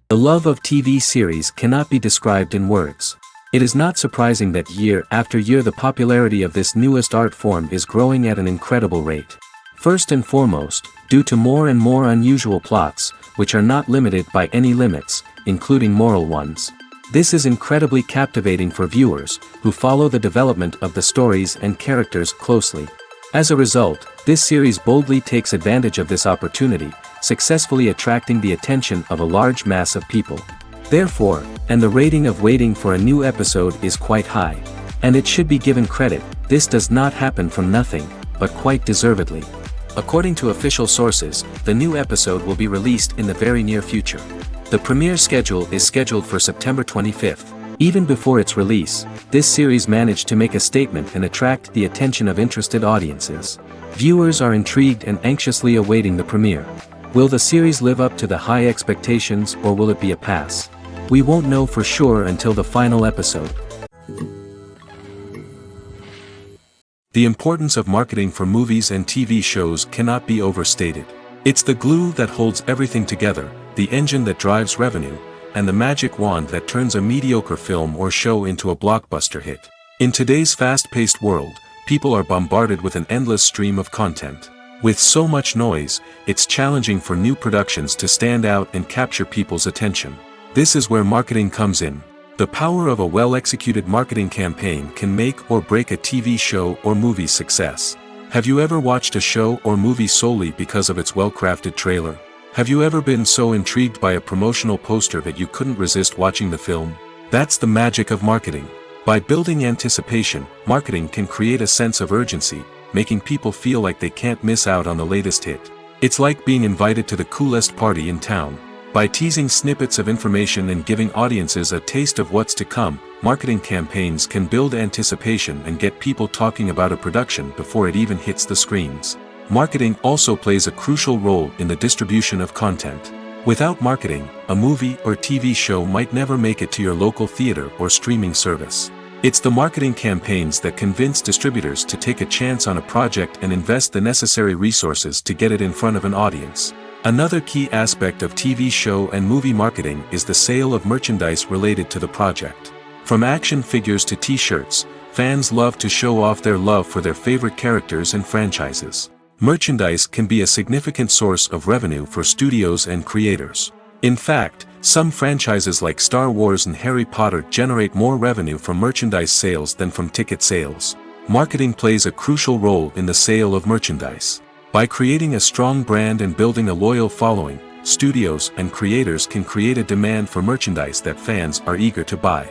The love of TV series cannot be described in words. It is not surprising that year after year the popularity of this newest art form is growing at an incredible rate. First and foremost, due to more and more unusual plots, which are not limited by any limits, including moral ones. This is incredibly captivating for viewers, who follow the development of the stories and characters closely. As a result, this series boldly takes advantage of this opportunity, successfully attracting the attention of a large mass of people. Therefore, and the rating of waiting for a new episode is quite high. And it should be given credit, this does not happen from nothing, but quite deservedly. According to official sources, the new episode will be released in the very near future. The premiere schedule is scheduled for September 25th. Even before its release, this series managed to make a statement and attract the attention of interested audiences. Viewers are intrigued and anxiously awaiting the premiere. Will the series live up to the high expectations or will it be a pass? We won't know for sure until the final episode. The importance of marketing for movies and TV shows cannot be overstated. It's the glue that holds everything together, the engine that drives revenue, and the magic wand that turns a mediocre film or show into a blockbuster hit. In today's fast-paced world, people are bombarded with an endless stream of content. With so much noise, it's challenging for new productions to stand out and capture people's attention. This is where marketing comes in. The power of a well-executed marketing campaign can make or break a TV show or movie's success. Have you ever watched a show or movie solely because of its well-crafted trailer? Have you ever been so intrigued by a promotional poster that you couldn't resist watching the film? That's the magic of marketing. By building anticipation, marketing can create a sense of urgency, making people feel like they can't miss out on the latest hit. It's like being invited to the coolest party in town. By teasing snippets of information and giving audiences a taste of what's to come, marketing campaigns can build anticipation and get people talking about a production before it even hits the screens. Marketing also plays a crucial role in the distribution of content. Without marketing, a movie or TV show might never make it to your local theater or streaming service. It's the marketing campaigns that convince distributors to take a chance on a project and invest the necessary resources to get it in front of an audience. Another key aspect of TV show and movie marketing is the sale of merchandise related to the project. From action figures to t-shirts, fans love to show off their love for their favorite characters and franchises. Merchandise can be a significant source of revenue for studios and creators. In fact, some franchises like Star Wars and Harry Potter generate more revenue from merchandise sales than from ticket sales. Marketing plays a crucial role in the sale of merchandise. By creating a strong brand and building a loyal following, studios and creators can create a demand for merchandise that fans are eager to buy.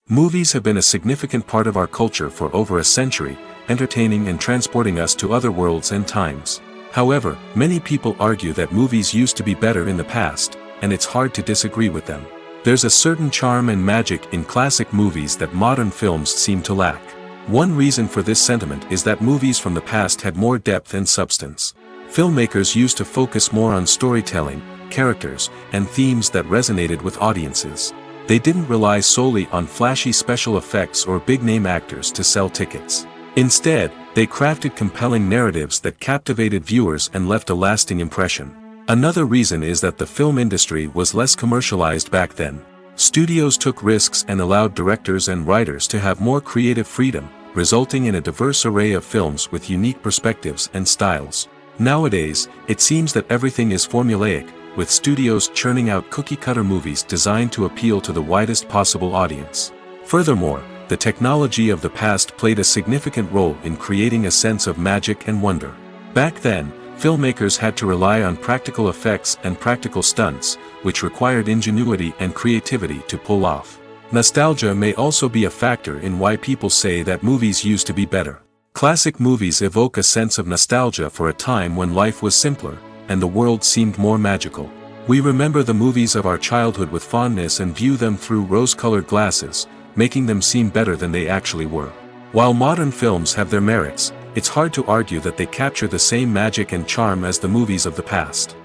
Movies have been a significant part of our culture for over a century, entertaining and transporting us to other worlds and times. However, many people argue that movies used to be better in the past, and it's hard to disagree with them. There's a certain charm and magic in classic movies that modern films seem to lack. One reason for this sentiment is that movies from the past had more depth and substance. Filmmakers used to focus more on storytelling, characters, and themes that resonated with audiences. They didn't rely solely on flashy special effects or big-name actors to sell tickets. Instead, they crafted compelling narratives that captivated viewers and left a lasting impression. Another reason is that the film industry was less commercialized back then. Studios took risks and allowed directors and writers to have more creative freedom, resulting in a diverse array of films with unique perspectives and styles. Nowadays, it seems that everything is formulaic, with studios churning out cookie-cutter movies designed to appeal to the widest possible audience. Furthermore, the technology of the past played a significant role in creating a sense of magic and wonder. Back then, filmmakers had to rely on practical effects and practical stunts, which required ingenuity and creativity to pull off. Nostalgia may also be a factor in why people say that movies used to be better. Classic movies evoke a sense of nostalgia for a time when life was simpler, and the world seemed more magical. We remember the movies of our childhood with fondness and view them through rose-colored glasses, making them seem better than they actually were. While modern films have their merits, it's hard to argue that they capture the same magic and charm as the movies of the past.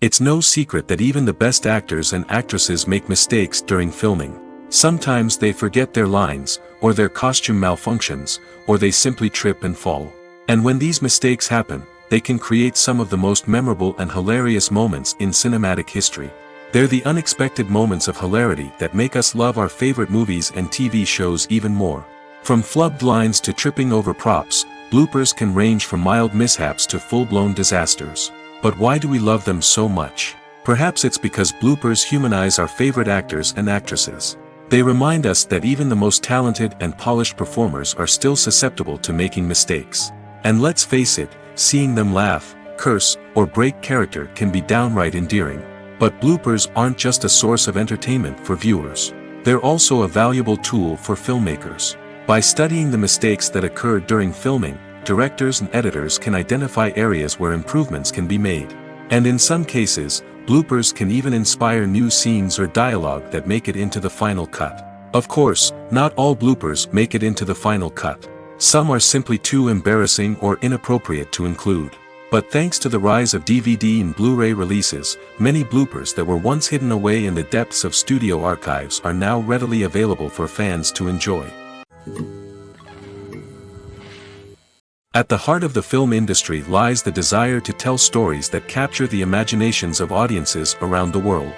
It's no secret that even the best actors and actresses make mistakes during filming. Sometimes they forget their lines, or their costume malfunctions, or they simply trip and fall. And when these mistakes happen, they can create some of the most memorable and hilarious moments in cinematic history. They're the unexpected moments of hilarity that make us love our favorite movies and TV shows even more. From flubbed lines to tripping over props, bloopers can range from mild mishaps to full-blown disasters. But why do we love them so much? Perhaps it's because bloopers humanize our favorite actors and actresses. They remind us that even the most talented and polished performers are still susceptible to making mistakes. And let's face it, seeing them laugh, curse, or break character can be downright endearing. But bloopers aren't just a source of entertainment for viewers. They're also a valuable tool for filmmakers. By studying the mistakes that occurred during filming, directors and editors can identify areas where improvements can be made. And in some cases, bloopers can even inspire new scenes or dialogue that make it into the final cut. Of course, not all bloopers make it into the final cut. Some are simply too embarrassing or inappropriate to include. But thanks to the rise of DVD and Blu-ray releases, many bloopers that were once hidden away in the depths of studio archives are now readily available for fans to enjoy. At the heart of the film industry lies the desire to tell stories that capture the imaginations of audiences around the world.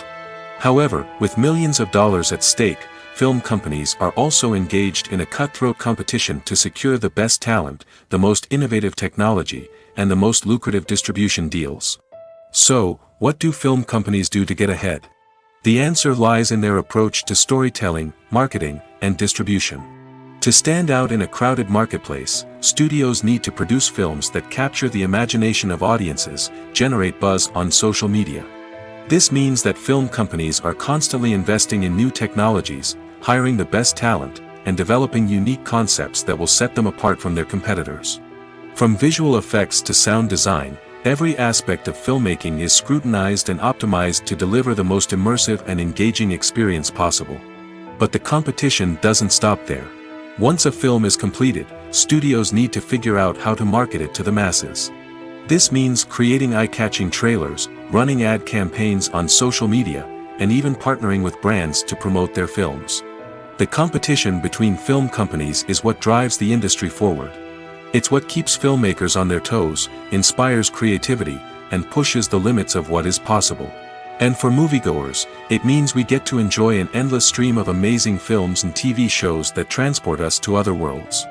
However, with millions of dollars at stake, film companies are also engaged in a cutthroat competition to secure the best talent, the most innovative technology, and the most lucrative distribution deals. So, what do film companies do to get ahead? The answer lies in their approach to storytelling, marketing, and distribution. To stand out in a crowded marketplace, studios need to produce films that capture the imagination of audiences, generate buzz on social media. This means that film companies are constantly investing in new technologies, hiring the best talent, and developing unique concepts that will set them apart from their competitors. From visual effects to sound design, every aspect of filmmaking is scrutinized and optimized to deliver the most immersive and engaging experience possible. But the competition doesn't stop there. Once a film is completed, studios need to figure out how to market it to the masses. This means creating eye-catching trailers, running ad campaigns on social media, and even partnering with brands to promote their films. The competition between film companies is what drives the industry forward. It's what keeps filmmakers on their toes, inspires creativity, and pushes the limits of what is possible. And for moviegoers, it means we get to enjoy an endless stream of amazing films and TV shows that transport us to other worlds.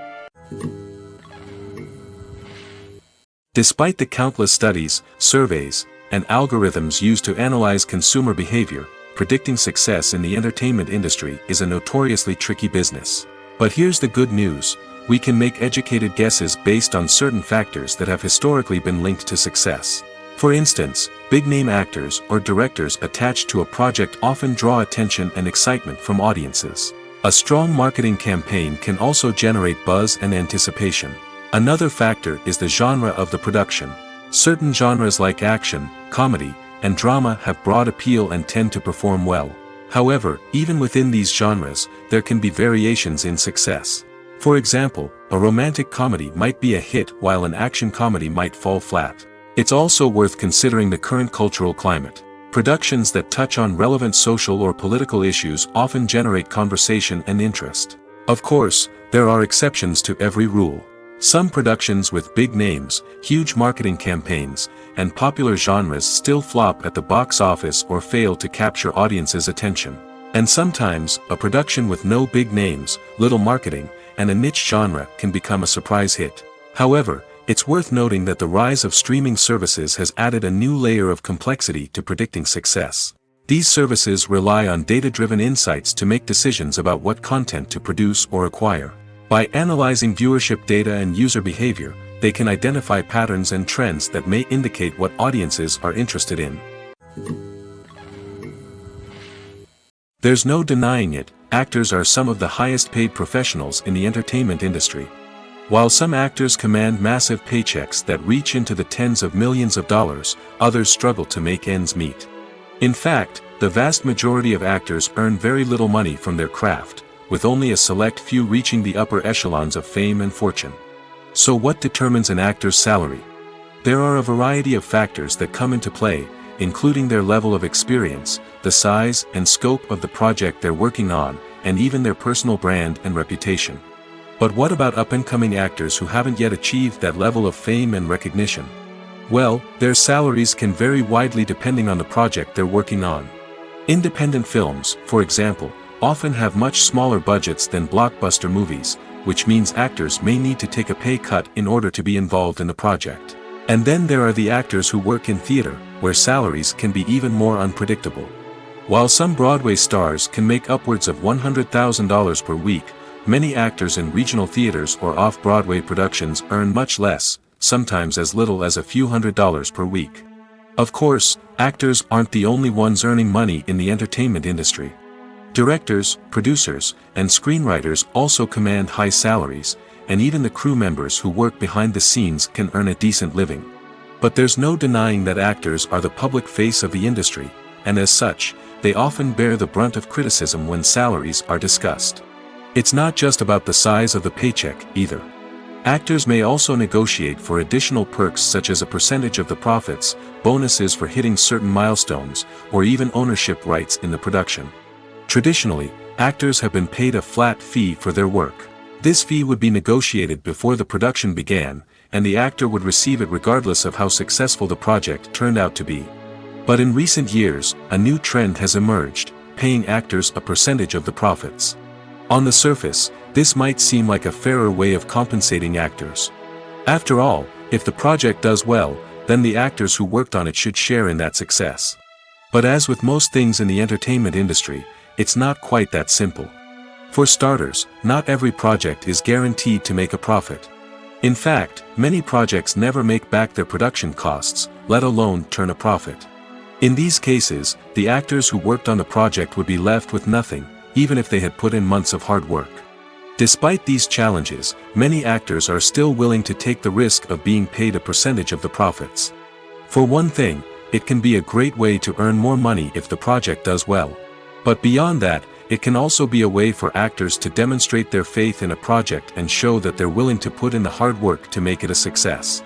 Despite the countless studies, surveys, and algorithms used to analyze consumer behavior, predicting success in the entertainment industry is a notoriously tricky business. But here's the good news: we can make educated guesses based on certain factors that have historically been linked to success. For instance, big-name actors or directors attached to a project often draw attention and excitement from audiences. A strong marketing campaign can also generate buzz and anticipation. Another factor is the genre of the production. Certain genres like action, comedy, and drama have broad appeal and tend to perform well. However, even within these genres, there can be variations in success. For example, a romantic comedy might be a hit while an action comedy might fall flat. It's also worth considering the current cultural climate. Productions that touch on relevant social or political issues often generate conversation and interest. Of course, there are exceptions to every rule. Some productions with big names, huge marketing campaigns, and popular genres still flop at the box office or fail to capture audiences' attention. And sometimes, a production with no big names, little marketing, and a niche genre can become a surprise hit. However, it's worth noting that the rise of streaming services has added a new layer of complexity to predicting success. These services rely on data-driven insights to make decisions about what content to produce or acquire. By analyzing viewership data and user behavior, they can identify patterns and trends that may indicate what audiences are interested in. There's no denying it, actors are some of the highest-paid professionals in the entertainment industry. While some actors command massive paychecks that reach into the tens of millions of dollars, others struggle to make ends meet. In fact, the vast majority of actors earn very little money from their craft, with only a select few reaching the upper echelons of fame and fortune. So what determines an actor's salary? There are a variety of factors that come into play, including their level of experience, the size and scope of the project they're working on, and even their personal brand and reputation. But what about up-and-coming actors who haven't yet achieved that level of fame and recognition? Well, their salaries can vary widely depending on the project they're working on. Independent films, for example, often have much smaller budgets than blockbuster movies, which means actors may need to take a pay cut in order to be involved in the project. And then there are the actors who work in theater, where salaries can be even more unpredictable. While some Broadway stars can make upwards of $100,000 per week, many actors in regional theaters or off-Broadway productions earn much less, sometimes as little as a few $100s per week. Of course, actors aren't the only ones earning money in the entertainment industry. Directors, producers, and screenwriters also command high salaries, and even the crew members who work behind the scenes can earn a decent living. But there's no denying that actors are the public face of the industry, and as such, they often bear the brunt of criticism when salaries are discussed. It's not just about the size of the paycheck, either. Actors may also negotiate for additional perks such as a percentage of the profits, bonuses for hitting certain milestones, or even ownership rights in the production. Traditionally, actors have been paid a flat fee for their work. This fee would be negotiated before the production began, and the actor would receive it regardless of how successful the project turned out to be. But in recent years, a new trend has emerged, paying actors a percentage of the profits. On the surface, this might seem like a fairer way of compensating actors. After all, if the project does well, then the actors who worked on it should share in that success. But as with most things in the entertainment industry, it's not quite that simple. For starters, not every project is guaranteed to make a profit. In fact, many projects never make back their production costs, let alone turn a profit. In these cases, the actors who worked on the project would be left with nothing, even if they had put in months of hard work. Despite these challenges, many actors are still willing to take the risk of being paid a percentage of the profits. For one thing, it can be a great way to earn more money if the project does well. But beyond that, it can also be a way for actors to demonstrate their faith in a project and show that they're willing to put in the hard work to make it a success.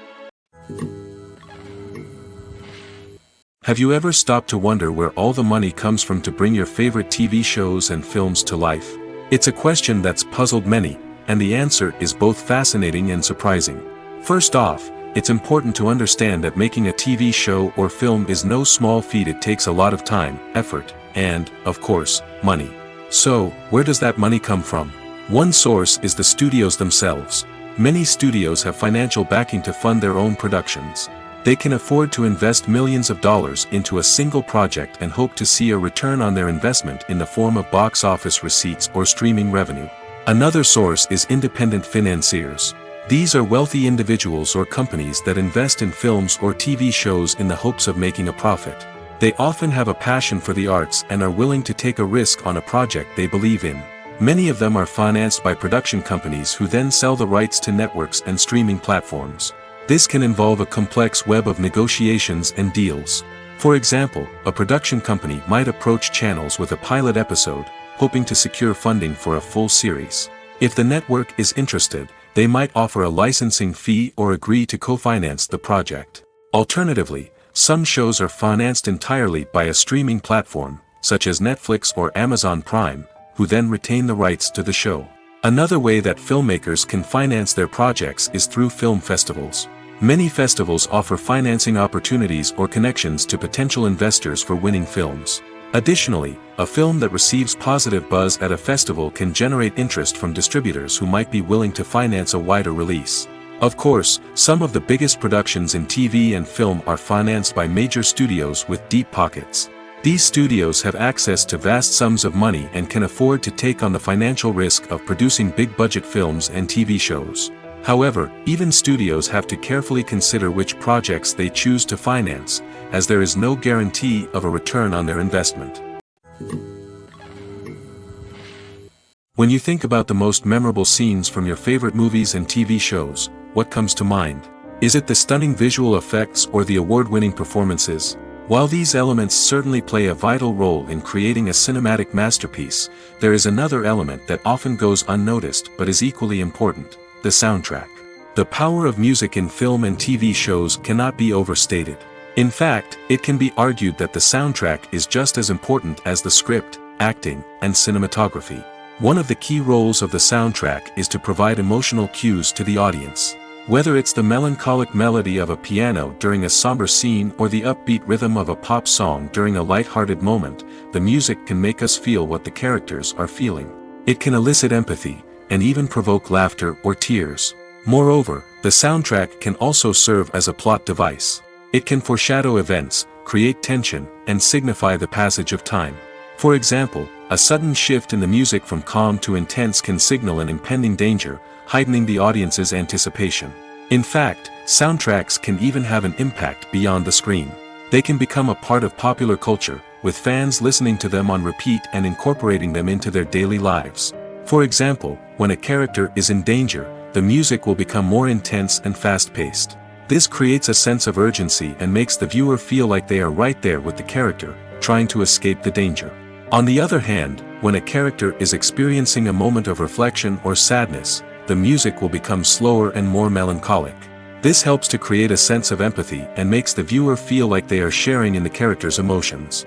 Have you ever stopped to wonder where all the money comes from to bring your favorite TV shows and films to life? It's a question that's puzzled many, and the answer is both fascinating and surprising. First off, it's important to understand that making a TV show or film is no small feat. It takes a lot of time, effort, and, of course, money. So, where does that money come from? One source is the studios themselves. Many studios have financial backing to fund their own productions. They can afford to invest millions of dollars into a single project and hope to see a return on their investment in the form of box office receipts or streaming revenue. Another source is independent financiers. These are wealthy individuals or companies that invest in films or TV shows in the hopes of making a profit. They often have a passion for the arts and are willing to take a risk on a project they believe in. Many of them are financed by production companies who then sell the rights to networks and streaming platforms. This can involve a complex web of negotiations and deals. For example, a production company might approach channels with a pilot episode, hoping to secure funding for a full series. If the network is interested, they might offer a licensing fee or agree to co-finance the project. Alternatively, some shows are financed entirely by a streaming platform, such as Netflix or Amazon Prime, who then retain the rights to the show. Another way that filmmakers can finance their projects is through film festivals. Many festivals offer financing opportunities or connections to potential investors for winning films. Additionally, a film that receives positive buzz at a festival can generate interest from distributors who might be willing to finance a wider release. Of course, some of the biggest productions in TV and film are financed by major studios with deep pockets. These studios have access to vast sums of money and can afford to take on the financial risk of producing big-budget films and TV shows. However, even studios have to carefully consider which projects they choose to finance, as there is no guarantee of a return on their investment. When you think about the most memorable scenes from your favorite movies and TV shows, what comes to mind? Is it the stunning visual effects or the award-winning performances? While these elements certainly play a vital role in creating a cinematic masterpiece, there is another element that often goes unnoticed but is equally important: the soundtrack. The power of music in film and TV shows cannot be overstated. In fact, it can be argued that the soundtrack is just as important as the script, acting, and cinematography. One of the key roles of the soundtrack is to provide emotional cues to the audience. Whether it's the melancholic melody of a piano during a somber scene or the upbeat rhythm of a pop song during a light-hearted moment, the music can make us feel what the characters are feeling. It can elicit empathy, and even provoke laughter or tears. Moreover, the soundtrack can also serve as a plot device. It can foreshadow events, create tension, and signify the passage of time. For example, a sudden shift in the music from calm to intense can signal an impending danger, heightening the audience's anticipation. In fact, soundtracks can even have an impact beyond the screen. They can become a part of popular culture, with fans listening to them on repeat and incorporating them into their daily lives. For example, when a character is in danger, the music will become more intense and fast-paced. This creates a sense of urgency and makes the viewer feel like they are right there with the character, trying to escape the danger. On the other hand, when a character is experiencing a moment of reflection or sadness, the music will become slower and more melancholic. This helps to create a sense of empathy and makes the viewer feel like they are sharing in the character's emotions.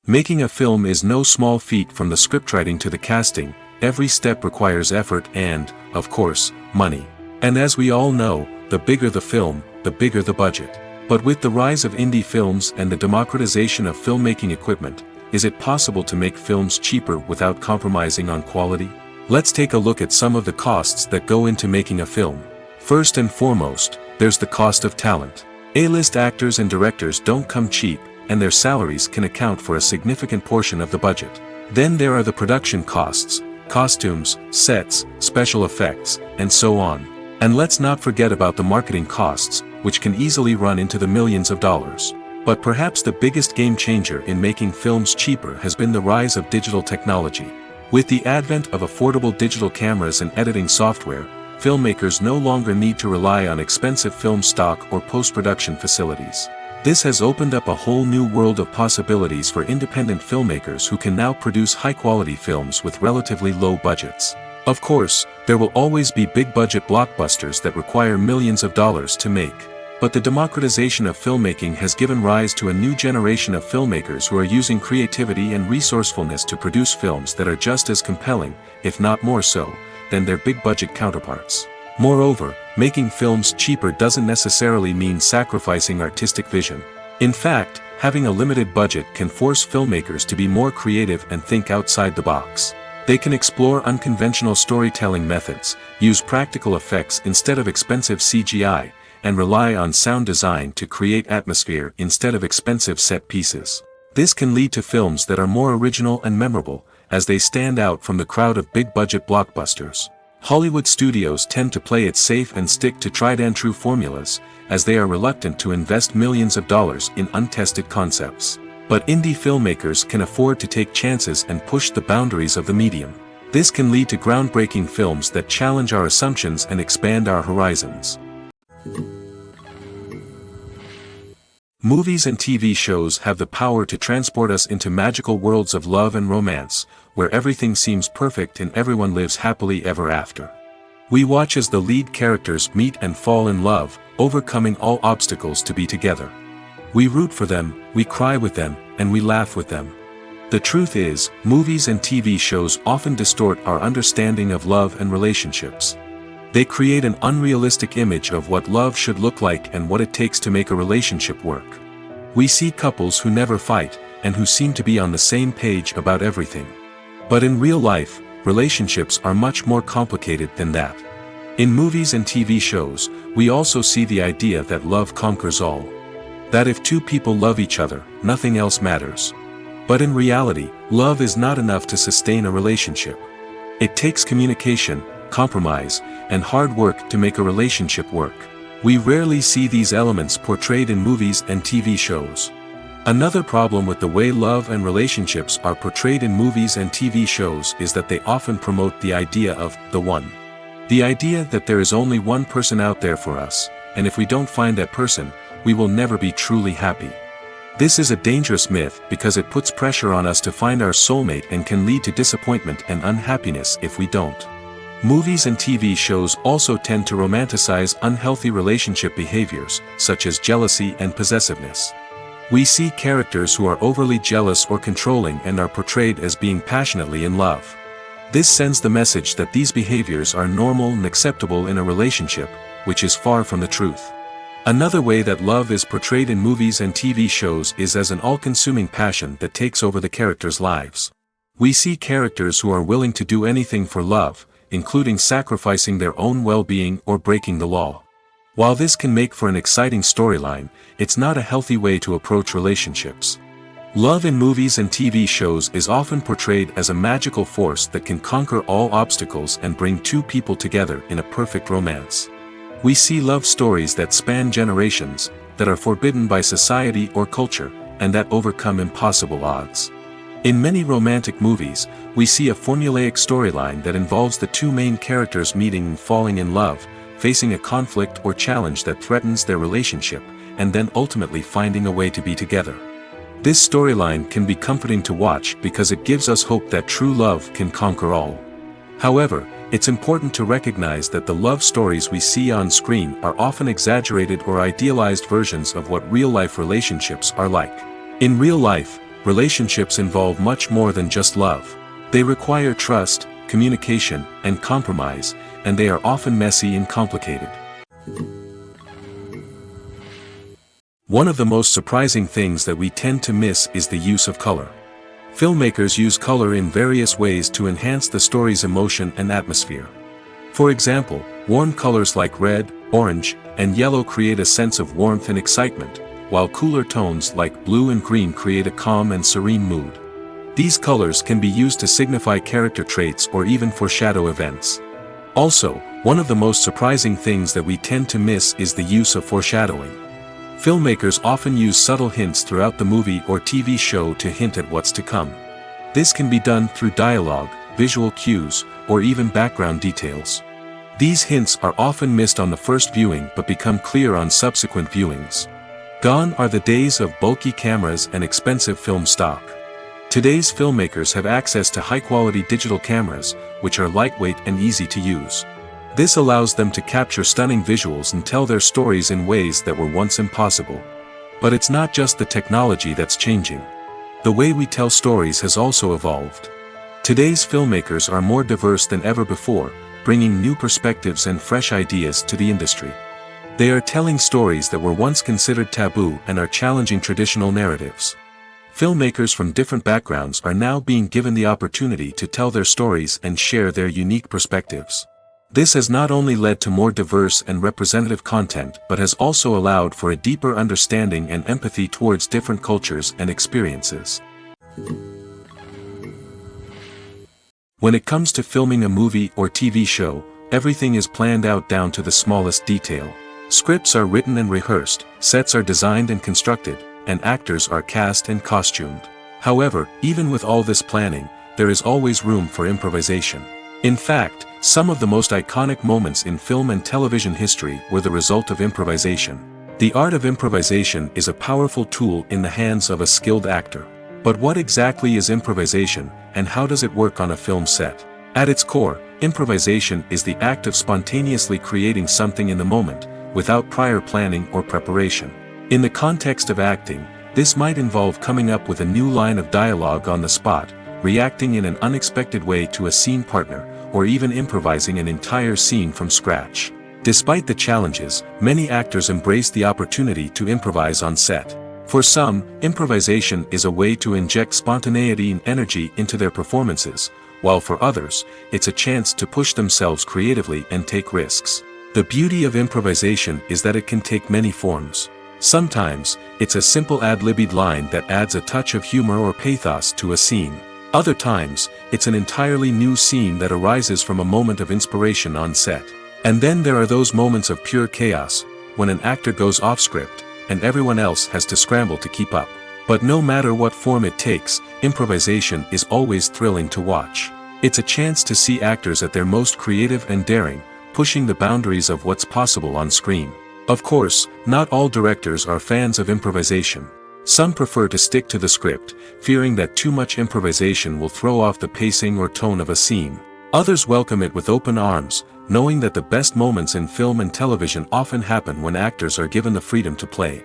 Making a film is no small feat. From the scriptwriting to the casting, every step requires effort and, of course, money. And as we all know, the bigger the film, the bigger the budget. But with the rise of indie films and the democratization of filmmaking equipment, is it possible to make films cheaper without compromising on quality? Let's take a look at some of the costs that go into making a film. First and foremost, there's the cost of talent. A-list actors and directors don't come cheap, and their salaries can account for a significant portion of the budget. Then there are the production costs, costumes, sets, special effects, and so on. And let's not forget about the marketing costs, which can easily run into the millions of dollars. But perhaps the biggest game changer in making films cheaper has been the rise of digital technology. With the advent of affordable digital cameras and editing software, filmmakers no longer need to rely on expensive film stock or post-production facilities. This has opened up a whole new world of possibilities for independent filmmakers who can now produce high-quality films with relatively low budgets. Of course, there will always be big-budget blockbusters that require millions of dollars to make. But the democratization of filmmaking has given rise to a new generation of filmmakers who are using creativity and resourcefulness to produce films that are just as compelling, if not more so, than their big-budget counterparts. Moreover, making films cheaper doesn't necessarily mean sacrificing artistic vision. In fact, having a limited budget can force filmmakers to be more creative and think outside the box. They can explore unconventional storytelling methods, use practical effects instead of expensive CGI, and rely on sound design to create atmosphere instead of expensive set pieces. This can lead to films that are more original and memorable, as they stand out from the crowd of big-budget blockbusters. Hollywood studios tend to play it safe and stick to tried-and-true formulas, as they are reluctant to invest millions of dollars in untested concepts. But indie filmmakers can afford to take chances and push the boundaries of the medium. This can lead to groundbreaking films that challenge our assumptions and expand our horizons. Movies and TV shows have the power to transport us into magical worlds of love and romance, where everything seems perfect and everyone lives happily ever after. We watch as the lead characters meet and fall in love, overcoming all obstacles to be together. We root for them, we cry with them, and we laugh with them. The truth is, movies and TV shows often distort our understanding of love and relationships. They create an unrealistic image of what love should look like and what it takes to make a relationship work. We see couples who never fight, and who seem to be on the same page about everything. But in real life, relationships are much more complicated than that. In movies and TV shows, we also see the idea that love conquers all. That if two people love each other, nothing else matters. But in reality, love is not enough to sustain a relationship. It takes communication, compromise, and hard work to make a relationship work. We rarely see these elements portrayed in movies and TV shows. Another problem with the way love and relationships are portrayed in movies and TV shows is that they often promote the idea of the one. The idea that there is only one person out there for us, and if we don't find that person, we will never be truly happy. This is a dangerous myth because it puts pressure on us to find our soulmate and can lead to disappointment and unhappiness if we don't. Movies and TV shows also tend to romanticize unhealthy relationship behaviors, such as jealousy and possessiveness. We see characters who are overly jealous or controlling and are portrayed as being passionately in love. This sends the message that these behaviors are normal and acceptable in a relationship, which is far from the truth. Another way that love is portrayed in movies and TV shows is as an all-consuming passion that takes over the characters' lives. We see characters who are willing to do anything for love, including sacrificing their own well-being or breaking the law. While this can make for an exciting storyline, it's not a healthy way to approach relationships. Love in movies and TV shows is often portrayed as a magical force that can conquer all obstacles and bring two people together in a perfect romance. We see love stories that span generations, that are forbidden by society or culture, and that overcome impossible odds. In many romantic movies, we see a formulaic storyline that involves the two main characters meeting and falling in love, facing a conflict or challenge that threatens their relationship, and then ultimately finding a way to be together. This storyline can be comforting to watch because it gives us hope that true love can conquer all. However, it's important to recognize that the love stories we see on screen are often exaggerated or idealized versions of what real-life relationships are like. In real life, relationships involve much more than just love. They require trust, communication, and compromise, and they are often messy and complicated. One of the most surprising things that we tend to miss is the use of color. Filmmakers use color in various ways to enhance the story's emotion and atmosphere. For example, warm colors like red, orange, and yellow create a sense of warmth and excitement, while cooler tones like blue and green create a calm and serene mood. These colors can be used to signify character traits or even foreshadow events. Also, one of the most surprising things that we tend to miss is the use of foreshadowing. Filmmakers often use subtle hints throughout the movie or TV show to hint at what's to come. This can be done through dialogue, visual cues, or even background details. These hints are often missed on the first viewing but become clear on subsequent viewings. Gone are the days of bulky cameras and expensive film stock. Today's filmmakers have access to high-quality digital cameras, which are lightweight and easy to use. This allows them to capture stunning visuals and tell their stories in ways that were once impossible. But it's not just the technology that's changing. The way we tell stories has also evolved. Today's filmmakers are more diverse than ever before, bringing new perspectives and fresh ideas to the industry. They are telling stories that were once considered taboo and are challenging traditional narratives. Filmmakers from different backgrounds are now being given the opportunity to tell their stories and share their unique perspectives. This has not only led to more diverse and representative content but has also allowed for a deeper understanding and empathy towards different cultures and experiences. When it comes to filming a movie or TV show, everything is planned out down to the smallest detail. Scripts are written and rehearsed, sets are designed and constructed, and actors are cast and costumed. However, even with all this planning, there is always room for improvisation. In fact, some of the most iconic moments in film and television history were the result of improvisation. The art of improvisation is a powerful tool in the hands of a skilled actor. But what exactly is improvisation, and how does it work on a film set? At its core, improvisation is the act of spontaneously creating something in the moment, without prior planning or preparation. In the context of acting, this might involve coming up with a new line of dialogue on the spot, reacting in an unexpected way to a scene partner, or even improvising an entire scene from scratch. Despite the challenges, many actors embrace the opportunity to improvise on set. For some, improvisation is a way to inject spontaneity and energy into their performances, while for others, it's a chance to push themselves creatively and take risks. The beauty of improvisation is that it can take many forms. Sometimes, it's a simple ad-libbed line that adds a touch of humor or pathos to a scene. Other times, it's an entirely new scene that arises from a moment of inspiration on set. And then there are those moments of pure chaos, when an actor goes off script, and everyone else has to scramble to keep up. But no matter what form it takes, improvisation is always thrilling to watch. It's a chance to see actors at their most creative and daring, pushing the boundaries of what's possible on screen. Of course, not all directors are fans of improvisation. Some prefer to stick to the script, fearing that too much improvisation will throw off the pacing or tone of a scene. Others welcome it with open arms, knowing that the best moments in film and television often happen when actors are given the freedom to play.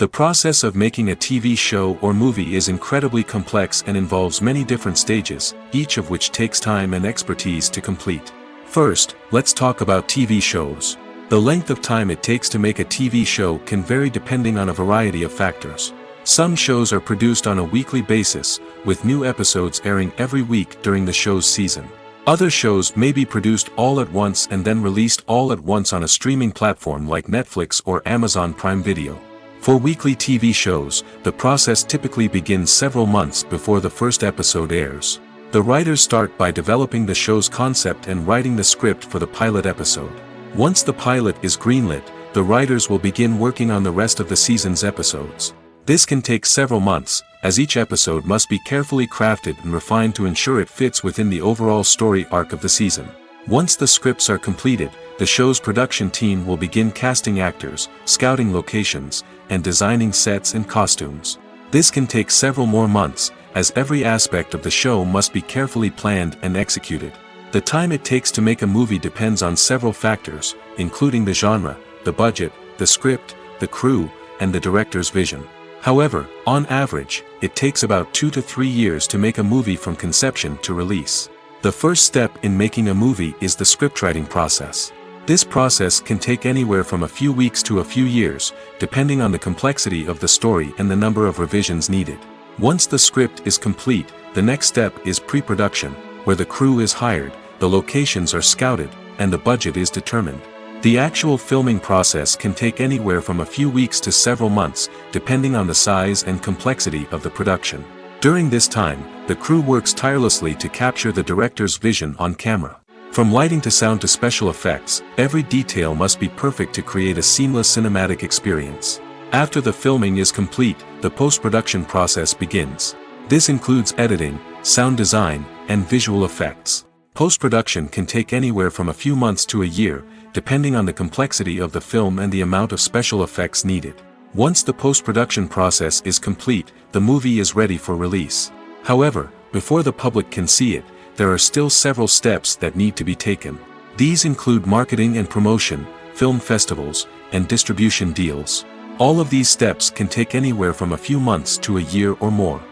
The process of making a TV show or movie is incredibly complex and involves many different stages, each of which takes time and expertise to complete. First, let's talk about TV shows. The length of time it takes to make a TV show can vary depending on a variety of factors. Some shows are produced on a weekly basis, with new episodes airing every week during the show's season. Other shows may be produced all at once and then released all at once on a streaming platform like Netflix or Amazon Prime Video. For weekly TV shows, the process typically begins several months before the first episode airs. The writers start by developing the show's concept and writing the script for the pilot episode. Once the pilot is greenlit, the writers will begin working on the rest of the season's episodes. This can take several months, as each episode must be carefully crafted and refined to ensure it fits within the overall story arc of the season. Once the scripts are completed, the show's production team will begin casting actors, scouting locations, and designing sets and costumes. This can take several more months, as every aspect of the show must be carefully planned and executed. The time it takes to make a movie depends on several factors, including the genre, the budget, the script, the crew, and the director's vision. However, on average, it takes about 2 to 3 years to make a movie from conception to release. The first step in making a movie is the scriptwriting process. This process can take anywhere from a few weeks to a few years, depending on the complexity of the story and the number of revisions needed. Once the script is complete, the next step is pre-production, where the crew is hired, the locations are scouted, and the budget is determined. The actual filming process can take anywhere from a few weeks to several months, depending on the size and complexity of the production. During this time, the crew works tirelessly to capture the director's vision on camera. From lighting to sound to special effects, every detail must be perfect to create a seamless cinematic experience. After the filming is complete, the post-production process begins. This includes editing, sound design, and visual effects. Post-production can take anywhere from a few months to a year, depending on the complexity of the film and the amount of special effects needed. Once the post-production process is complete, the movie is ready for release. However, before the public can see it, there are still several steps that need to be taken. These include marketing and promotion, film festivals, and distribution deals. All of these steps can take anywhere from a few months to a year or more.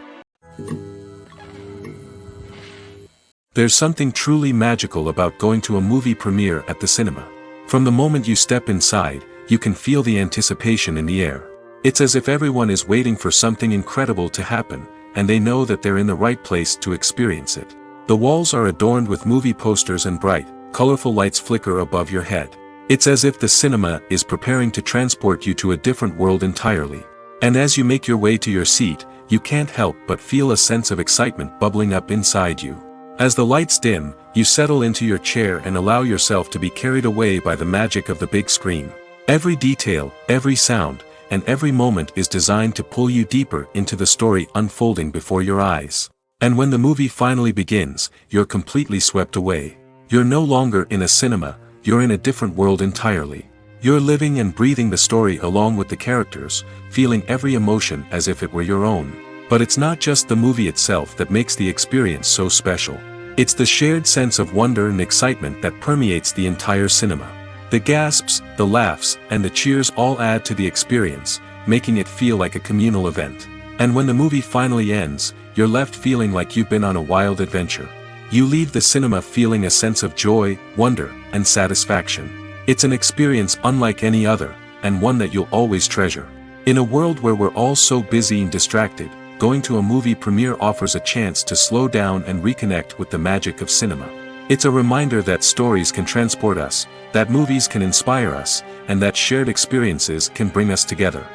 There's something truly magical about going to a movie premiere at the cinema. From the moment you step inside, you can feel the anticipation in the air. It's as if everyone is waiting for something incredible to happen, and they know that they're in the right place to experience it. The walls are adorned with movie posters and bright, colorful lights flicker above your head. It's as if the cinema is preparing to transport you to a different world entirely. And as you make your way to your seat, you can't help but feel a sense of excitement bubbling up inside you. As the lights dim, you settle into your chair and allow yourself to be carried away by the magic of the big screen. Every detail, every sound, and every moment is designed to pull you deeper into the story unfolding before your eyes. And when the movie finally begins, you're completely swept away. You're no longer in a cinema, you're in a different world entirely. You're living and breathing the story along with the characters, feeling every emotion as if it were your own. But it's not just the movie itself that makes the experience so special. It's the shared sense of wonder and excitement that permeates the entire cinema. The gasps, the laughs, and the cheers all add to the experience, making it feel like a communal event. And when the movie finally ends, you're left feeling like you've been on a wild adventure. You leave the cinema feeling a sense of joy, wonder, and satisfaction. It's an experience unlike any other, and one that you'll always treasure. In a world where we're all so busy and distracted, going to a movie premiere offers a chance to slow down and reconnect with the magic of cinema. It's a reminder that stories can transport us, that movies can inspire us, and that shared experiences can bring us together.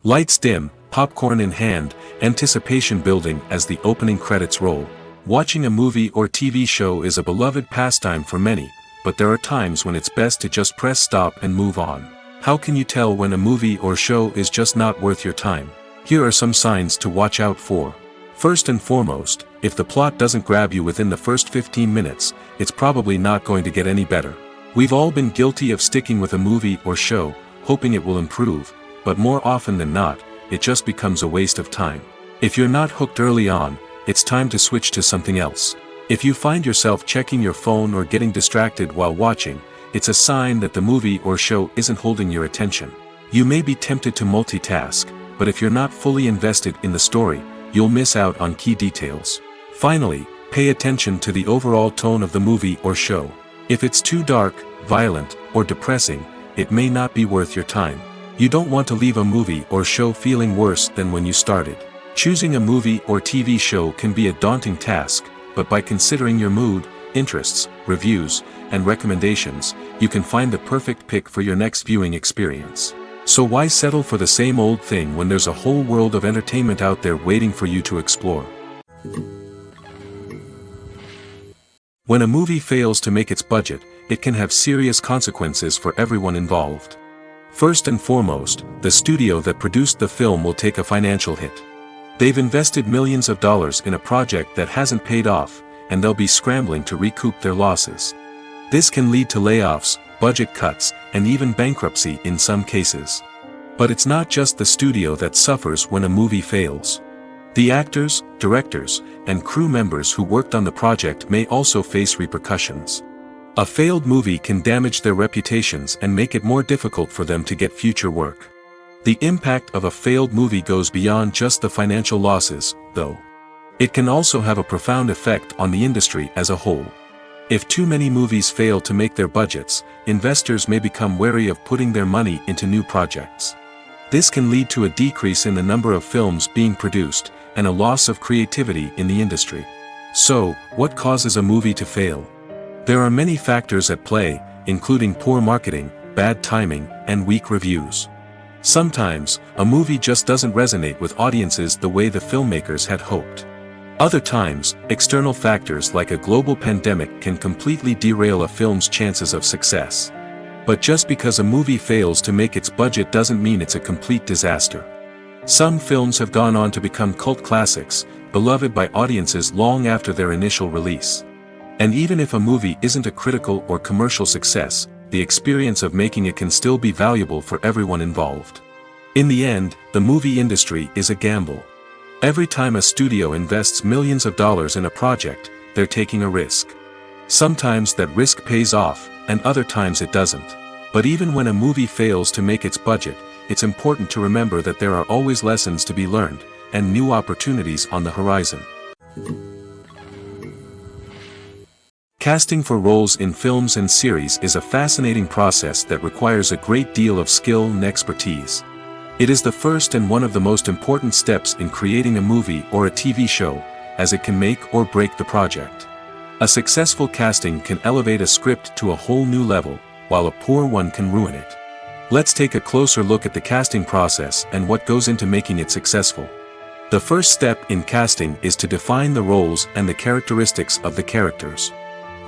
Lights dim, popcorn in hand, anticipation building as the opening credits roll. Watching a movie or TV show is a beloved pastime for many, but there are times when it's best to just press stop and move on. How can you tell when a movie or show is just not worth your time? Here are some signs to watch out for. First and foremost, if the plot doesn't grab you within the first 15 minutes, it's probably not going to get any better. We've all been guilty of sticking with a movie or show, hoping it will improve, but more often than not, it just becomes a waste of time. If you're not hooked early on, it's time to switch to something else. If you find yourself checking your phone or getting distracted while watching, it's a sign that the movie or show isn't holding your attention. You may be tempted to multitask, but if you're not fully invested in the story, you'll miss out on key details. Finally, pay attention to the overall tone of the movie or show. If it's too dark, violent, or depressing, it may not be worth your time. You don't want to leave a movie or show feeling worse than when you started. Choosing a movie or TV show can be a daunting task, but by considering your mood, interests, reviews, and recommendations, you can find the perfect pick for your next viewing experience. So why settle for the same old thing when there's a whole world of entertainment out there waiting for you to explore? When a movie fails to make its budget, it can have serious consequences for everyone involved. First and foremost, the studio that produced the film will take a financial hit. They've invested millions of dollars in a project that hasn't paid off, and they'll be scrambling to recoup their losses. This can lead to layoffs, budget cuts, and even bankruptcy in some cases. But it's not just the studio that suffers when a movie fails. The actors, directors, and crew members who worked on the project may also face repercussions. A failed movie can damage their reputations and make it more difficult for them to get future work. The impact of a failed movie goes beyond just the financial losses, though. It can also have a profound effect on the industry as a whole. If too many movies fail to make their budgets, investors may become wary of putting their money into new projects. This can lead to a decrease in the number of films being produced, and a loss of creativity in the industry. So, what causes a movie to fail? There are many factors at play, including poor marketing, bad timing, and weak reviews. Sometimes, a movie just doesn't resonate with audiences the way the filmmakers had hoped. Other times, external factors like a global pandemic can completely derail a film's chances of success. But just because a movie fails to make its budget doesn't mean it's a complete disaster. Some films have gone on to become cult classics, beloved by audiences long after their initial release. And even if a movie isn't a critical or commercial success, the experience of making it can still be valuable for everyone involved. In the end, the movie industry is a gamble. Every time a studio invests millions of dollars in a project, they're taking a risk. Sometimes that risk pays off, and other times it doesn't. But even when a movie fails to make its budget, it's important to remember that there are always lessons to be learned, and new opportunities on the horizon. Casting for roles in films and series is a fascinating process that requires a great deal of skill and expertise. It is the first and one of the most important steps in creating a movie or a TV show, as it can make or break the project. A successful casting can elevate a script to a whole new level, while a poor one can ruin it. Let's take a closer look at the casting process and what goes into making it successful. The first step in casting is to define the roles and the characteristics of the characters.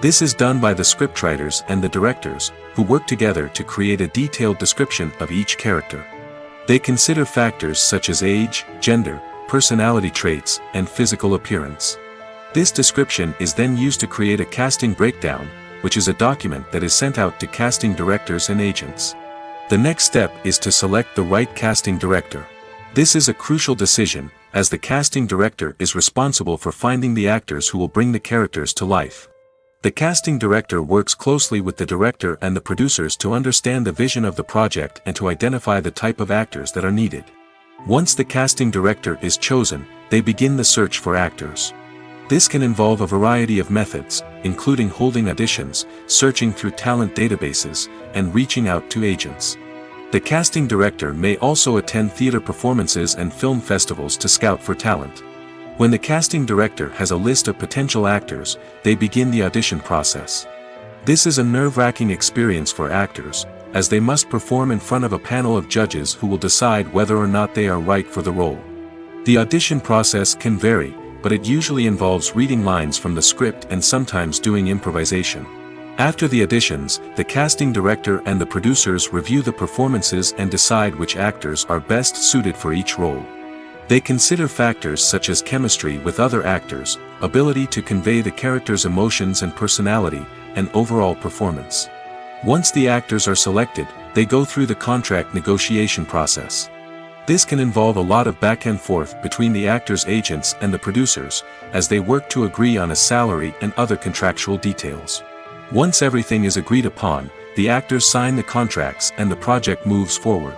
This is done by the scriptwriters and the directors, who work together to create a detailed description of each character. They consider factors such as age, gender, personality traits, and physical appearance. This description is then used to create a casting breakdown, which is a document that is sent out to casting directors and agents. The next step is to select the right casting director. This is a crucial decision, as the casting director is responsible for finding the actors who will bring the characters to life. The casting director works closely with the director and the producers to understand the vision of the project and to identify the type of actors that are needed. Once the casting director is chosen, they begin the search for actors. This can involve a variety of methods, including holding auditions, searching through talent databases, and reaching out to agents. The casting director may also attend theater performances and film festivals to scout for talent. When the casting director has a list of potential actors, they begin the audition process. This is a nerve-wracking experience for actors, as they must perform in front of a panel of judges who will decide whether or not they are right for the role. The audition process can vary, but it usually involves reading lines from the script and sometimes doing improvisation. After the auditions, the casting director and the producers review the performances and decide which actors are best suited for each role. They consider factors such as chemistry with other actors, ability to convey the character's emotions and personality, and overall performance. Once the actors are selected, they go through the contract negotiation process. This can involve a lot of back and forth between the actors' agents and the producers, as they work to agree on a salary and other contractual details. Once everything is agreed upon, the actors sign the contracts and the project moves forward.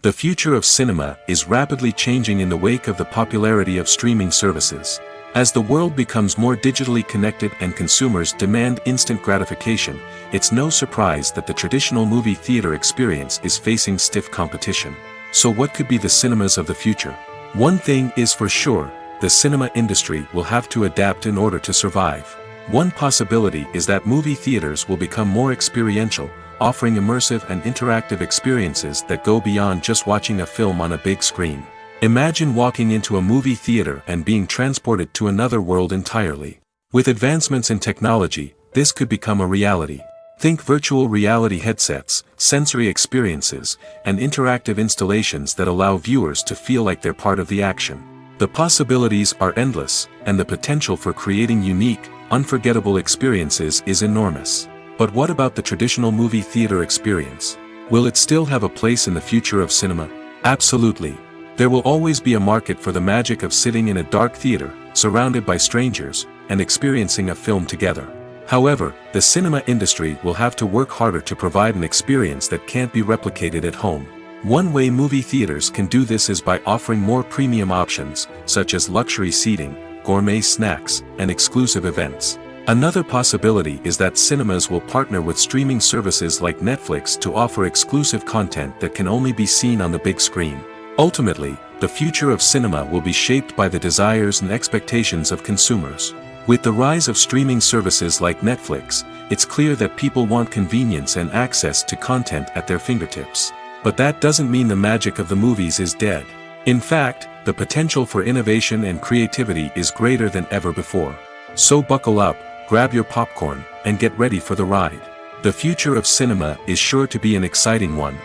The future of cinema is rapidly changing in the wake of the popularity of streaming services. As the world becomes more digitally connected and consumers demand instant gratification, it's no surprise that the traditional movie theater experience is facing stiff competition. So what could be the cinemas of the future? One thing is for sure, the cinema industry will have to adapt in order to survive. One possibility is that movie theaters will become more experiential, offering immersive and interactive experiences that go beyond just watching a film on a big screen. Imagine walking into a movie theater and being transported to another world entirely. With advancements in technology, this could become a reality. Think virtual reality headsets, sensory experiences, and interactive installations that allow viewers to feel like they're part of the action. The possibilities are endless, and the potential for creating unique, unforgettable experiences is enormous. But what about the traditional movie theater experience? Will it still have a place in the future of cinema? Absolutely. There will always be a market for the magic of sitting in a dark theater, surrounded by strangers, and experiencing a film together. However, the cinema industry will have to work harder to provide an experience that can't be replicated at home. One way movie theaters can do this is by offering more premium options, such as luxury seating, gourmet snacks, and exclusive events. Another possibility is that cinemas will partner with streaming services like Netflix to offer exclusive content that can only be seen on the big screen. Ultimately, the future of cinema will be shaped by the desires and expectations of consumers. With the rise of streaming services like Netflix, it's clear that people want convenience and access to content at their fingertips. But that doesn't mean the magic of the movies is dead. In fact, the potential for innovation and creativity is greater than ever before. So buckle up, grab your popcorn, and get ready for the ride. The future of cinema is sure to be an exciting one.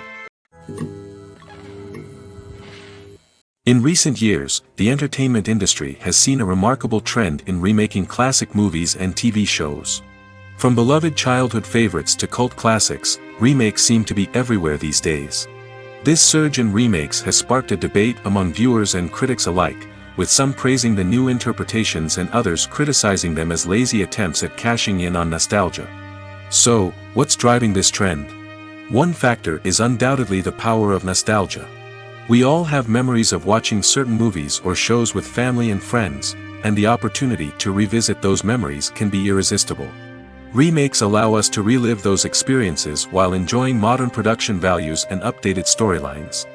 In recent years, the entertainment industry has seen a remarkable trend in remaking classic movies and TV shows. From beloved childhood favorites to cult classics, remakes seem to be everywhere these days. This surge in remakes has sparked a debate among viewers and critics alike, with some praising the new interpretations and others criticizing them as lazy attempts at cashing in on nostalgia. So, what's driving this trend? One factor is undoubtedly the power of nostalgia. We all have memories of watching certain movies or shows with family and friends, and the opportunity to revisit those memories can be irresistible. Remakes allow us to relive those experiences while enjoying modern production values and updated storylines.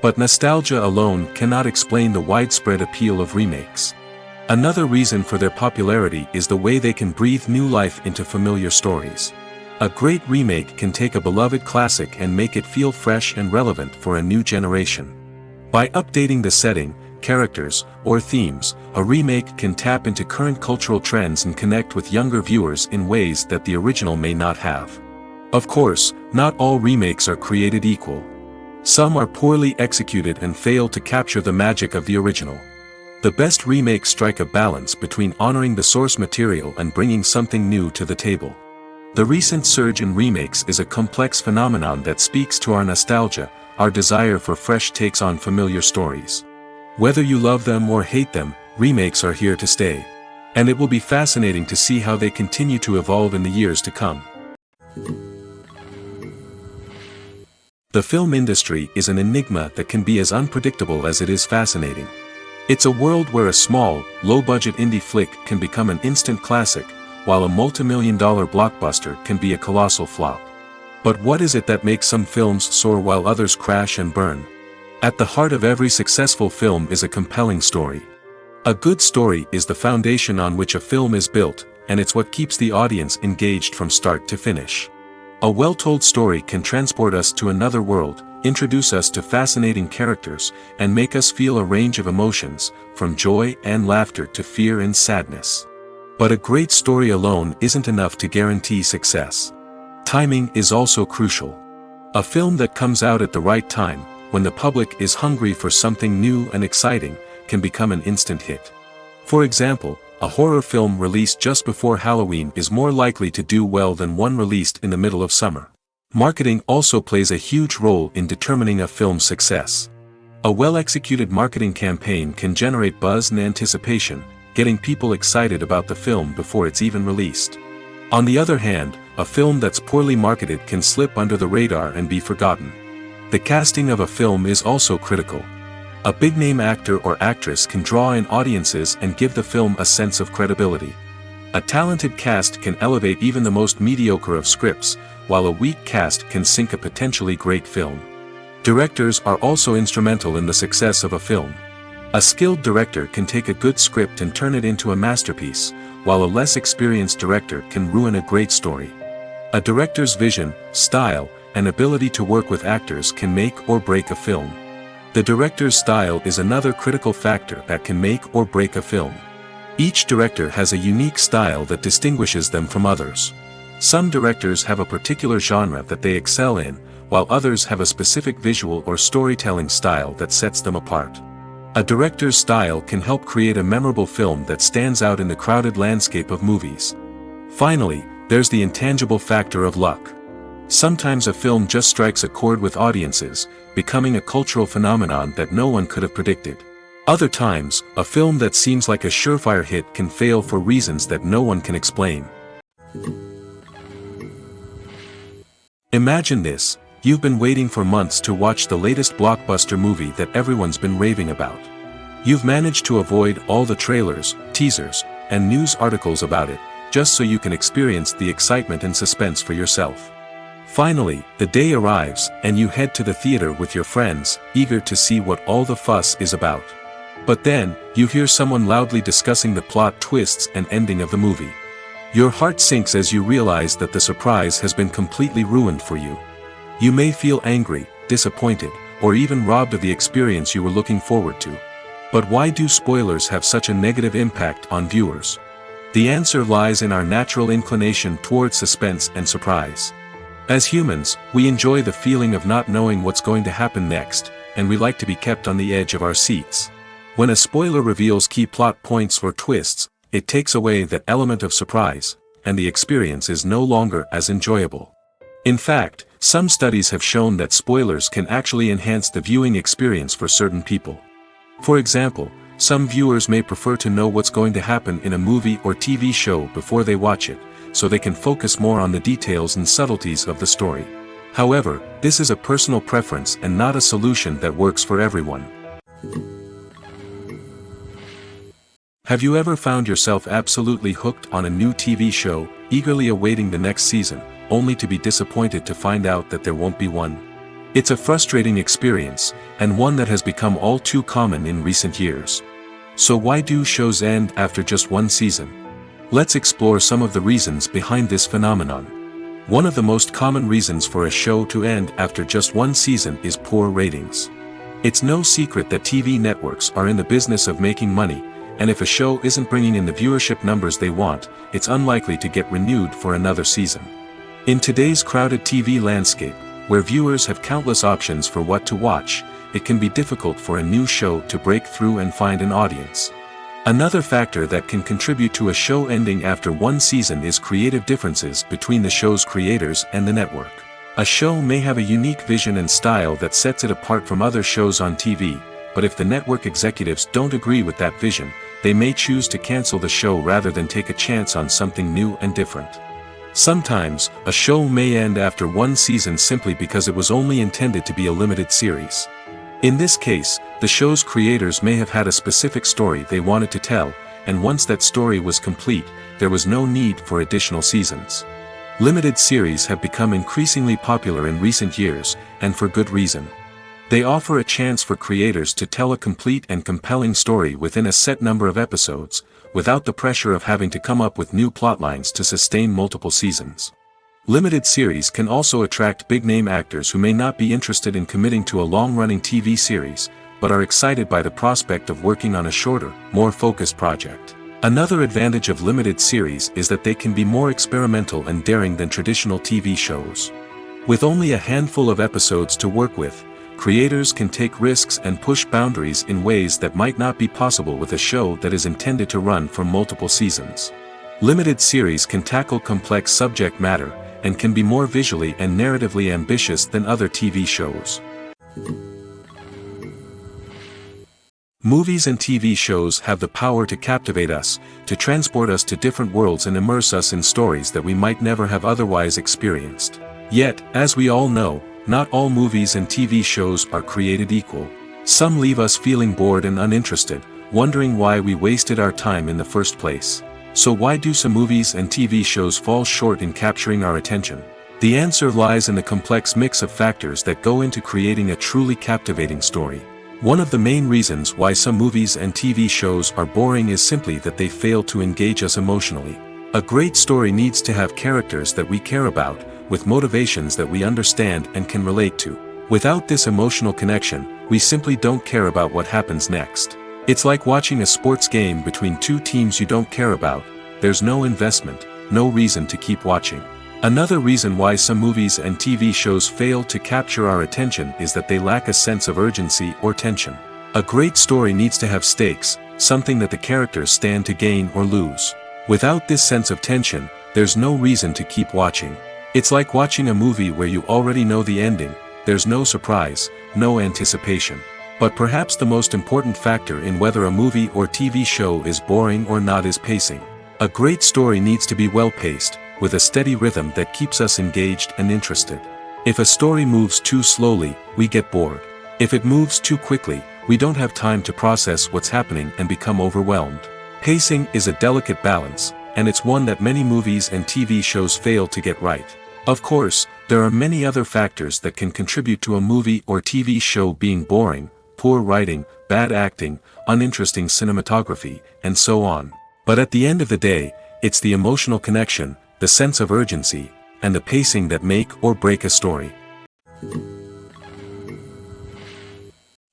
But nostalgia alone cannot explain the widespread appeal of remakes. Another reason for their popularity is the way they can breathe new life into familiar stories. A great remake can take a beloved classic and make it feel fresh and relevant for a new generation. By updating the setting, characters, or themes, a remake can tap into current cultural trends and connect with younger viewers in ways that the original may not have. Of course, not all remakes are created equal. Some are poorly executed and fail to capture the magic of the original. The best remakes strike a balance between honoring the source material and bringing something new to the table. The recent surge in remakes is a complex phenomenon that speaks to our nostalgia, our desire for fresh takes on familiar stories. Whether you love them or hate them, remakes are here to stay. And it will be fascinating to see how they continue to evolve in the years to come. The film industry is an enigma that can be as unpredictable as it is fascinating. It's a world where a small, low-budget indie flick can become an instant classic, while a multi-million-dollar blockbuster can be a colossal flop. But what is it that makes some films soar while others crash and burn? At the heart of every successful film is a compelling story. A good story is the foundation on which a film is built, and it's what keeps the audience engaged from start to finish. A well-told story can transport us to another world, introduce us to fascinating characters, and make us feel a range of emotions, from joy and laughter to fear and sadness. But a great story alone isn't enough to guarantee success. Timing is also crucial. A film that comes out at the right time, when the public is hungry for something new and exciting, can become an instant hit. For example, a horror film released just before Halloween is more likely to do well than one released in the middle of summer. Marketing also plays a huge role in determining a film's success. A well-executed marketing campaign can generate buzz and anticipation, getting people excited about the film before it's even released. On the other hand, a film that's poorly marketed can slip under the radar and be forgotten. The casting of a film is also critical. A big-name actor or actress can draw in audiences and give the film a sense of credibility. A talented cast can elevate even the most mediocre of scripts, while a weak cast can sink a potentially great film. Directors are also instrumental in the success of a film. A skilled director can take a good script and turn it into a masterpiece, while a less experienced director can ruin a great story. A director's vision, style, and ability to work with actors can make or break a film. The director's style is another critical factor that can make or break a film. Each director has a unique style that distinguishes them from others. Some directors have a particular genre that they excel in, while others have a specific visual or storytelling style that sets them apart. A director's style can help create a memorable film that stands out in the crowded landscape of movies. Finally, there's the intangible factor of luck. Sometimes a film just strikes a chord with audiences, becoming a cultural phenomenon that no one could have predicted. Other times, a film that seems like a surefire hit can fail for reasons that no one can explain. Imagine this: you've been waiting for months to watch the latest blockbuster movie that everyone's been raving about. You've managed to avoid all the trailers, teasers, and news articles about it, just so you can experience the excitement and suspense for yourself. Finally, the day arrives, and you head to the theater with your friends, eager to see what all the fuss is about. But then, you hear someone loudly discussing the plot twists and ending of the movie. Your heart sinks as you realize that the surprise has been completely ruined for you. You may feel angry, disappointed, or even robbed of the experience you were looking forward to. But why do spoilers have such a negative impact on viewers? The answer lies in our natural inclination toward suspense and surprise. As humans, we enjoy the feeling of not knowing what's going to happen next, and we like to be kept on the edge of our seats. When a spoiler reveals key plot points or twists, it takes away that element of surprise, and the experience is no longer as enjoyable. In fact, some studies have shown that spoilers can actually enhance the viewing experience for certain people. For example, some viewers may prefer to know what's going to happen in a movie or TV show before they watch it, so they can focus more on the details and subtleties of the story. However, this is a personal preference and not a solution that works for everyone. Have you ever found yourself absolutely hooked on a new TV show, eagerly awaiting the next season, only to be disappointed to find out that there won't be one? It's a frustrating experience, and one that has become all too common in recent years. So why do shows end after just one season? Let's explore some of the reasons behind this phenomenon. One of the most common reasons for a show to end after just one season is poor ratings. It's no secret that TV networks are in the business of making money, and if a show isn't bringing in the viewership numbers they want, it's unlikely to get renewed for another season. In today's crowded TV landscape, where viewers have countless options for what to watch, it can be difficult for a new show to break through and find an audience. Another factor that can contribute to a show ending after one season is creative differences between the show's creators and the network. A show may have a unique vision and style that sets it apart from other shows on TV, but if the network executives don't agree with that vision, they may choose to cancel the show rather than take a chance on something new and different. Sometimes, a show may end after one season simply because it was only intended to be a limited series. In this case, the show's creators may have had a specific story they wanted to tell, and once that story was complete, there was no need for additional seasons. Limited series have become increasingly popular in recent years, and for good reason. They offer a chance for creators to tell a complete and compelling story within a set number of episodes, without the pressure of having to come up with new plotlines to sustain multiple seasons. Limited series can also attract big-name actors who may not be interested in committing to a long-running TV series, but are excited by the prospect of working on a shorter, more focused project. Another advantage of limited series is that they can be more experimental and daring than traditional TV shows. With only a handful of episodes to work with, creators can take risks and push boundaries in ways that might not be possible with a show that is intended to run for multiple seasons. Limited series can tackle complex subject matter, and can be more visually and narratively ambitious than other TV shows. Movies and TV shows have the power to captivate us, to transport us to different worlds and immerse us in stories that we might never have otherwise experienced. Yet, as we all know, not all movies and TV shows are created equal. Some leave us feeling bored and uninterested, wondering why we wasted our time in the first place. So why do some movies and TV shows fall short in capturing our attention? The answer lies in the complex mix of factors that go into creating a truly captivating story. One of the main reasons why some movies and TV shows are boring is simply that they fail to engage us emotionally. A great story needs to have characters that we care about, with motivations that we understand and can relate to. Without this emotional connection, we simply don't care about what happens next. It's like watching a sports game between two teams you don't care about. There's no investment, no reason to keep watching. Another reason why some movies and TV shows fail to capture our attention is that they lack a sense of urgency or tension. A great story needs to have stakes, something that the characters stand to gain or lose. Without this sense of tension, there's no reason to keep watching. It's like watching a movie where you already know the ending. There's no surprise, no anticipation. But perhaps the most important factor in whether a movie or TV show is boring or not is pacing. A great story needs to be well-paced, with a steady rhythm that keeps us engaged and interested. If a story moves too slowly, we get bored. If it moves too quickly, we don't have time to process what's happening and become overwhelmed. Pacing is a delicate balance, and it's one that many movies and TV shows fail to get right. Of course, there are many other factors that can contribute to a movie or TV show being boring: poor writing, bad acting, uninteresting cinematography, and so on. But at the end of the day, it's the emotional connection, the sense of urgency, and the pacing that make or break a story.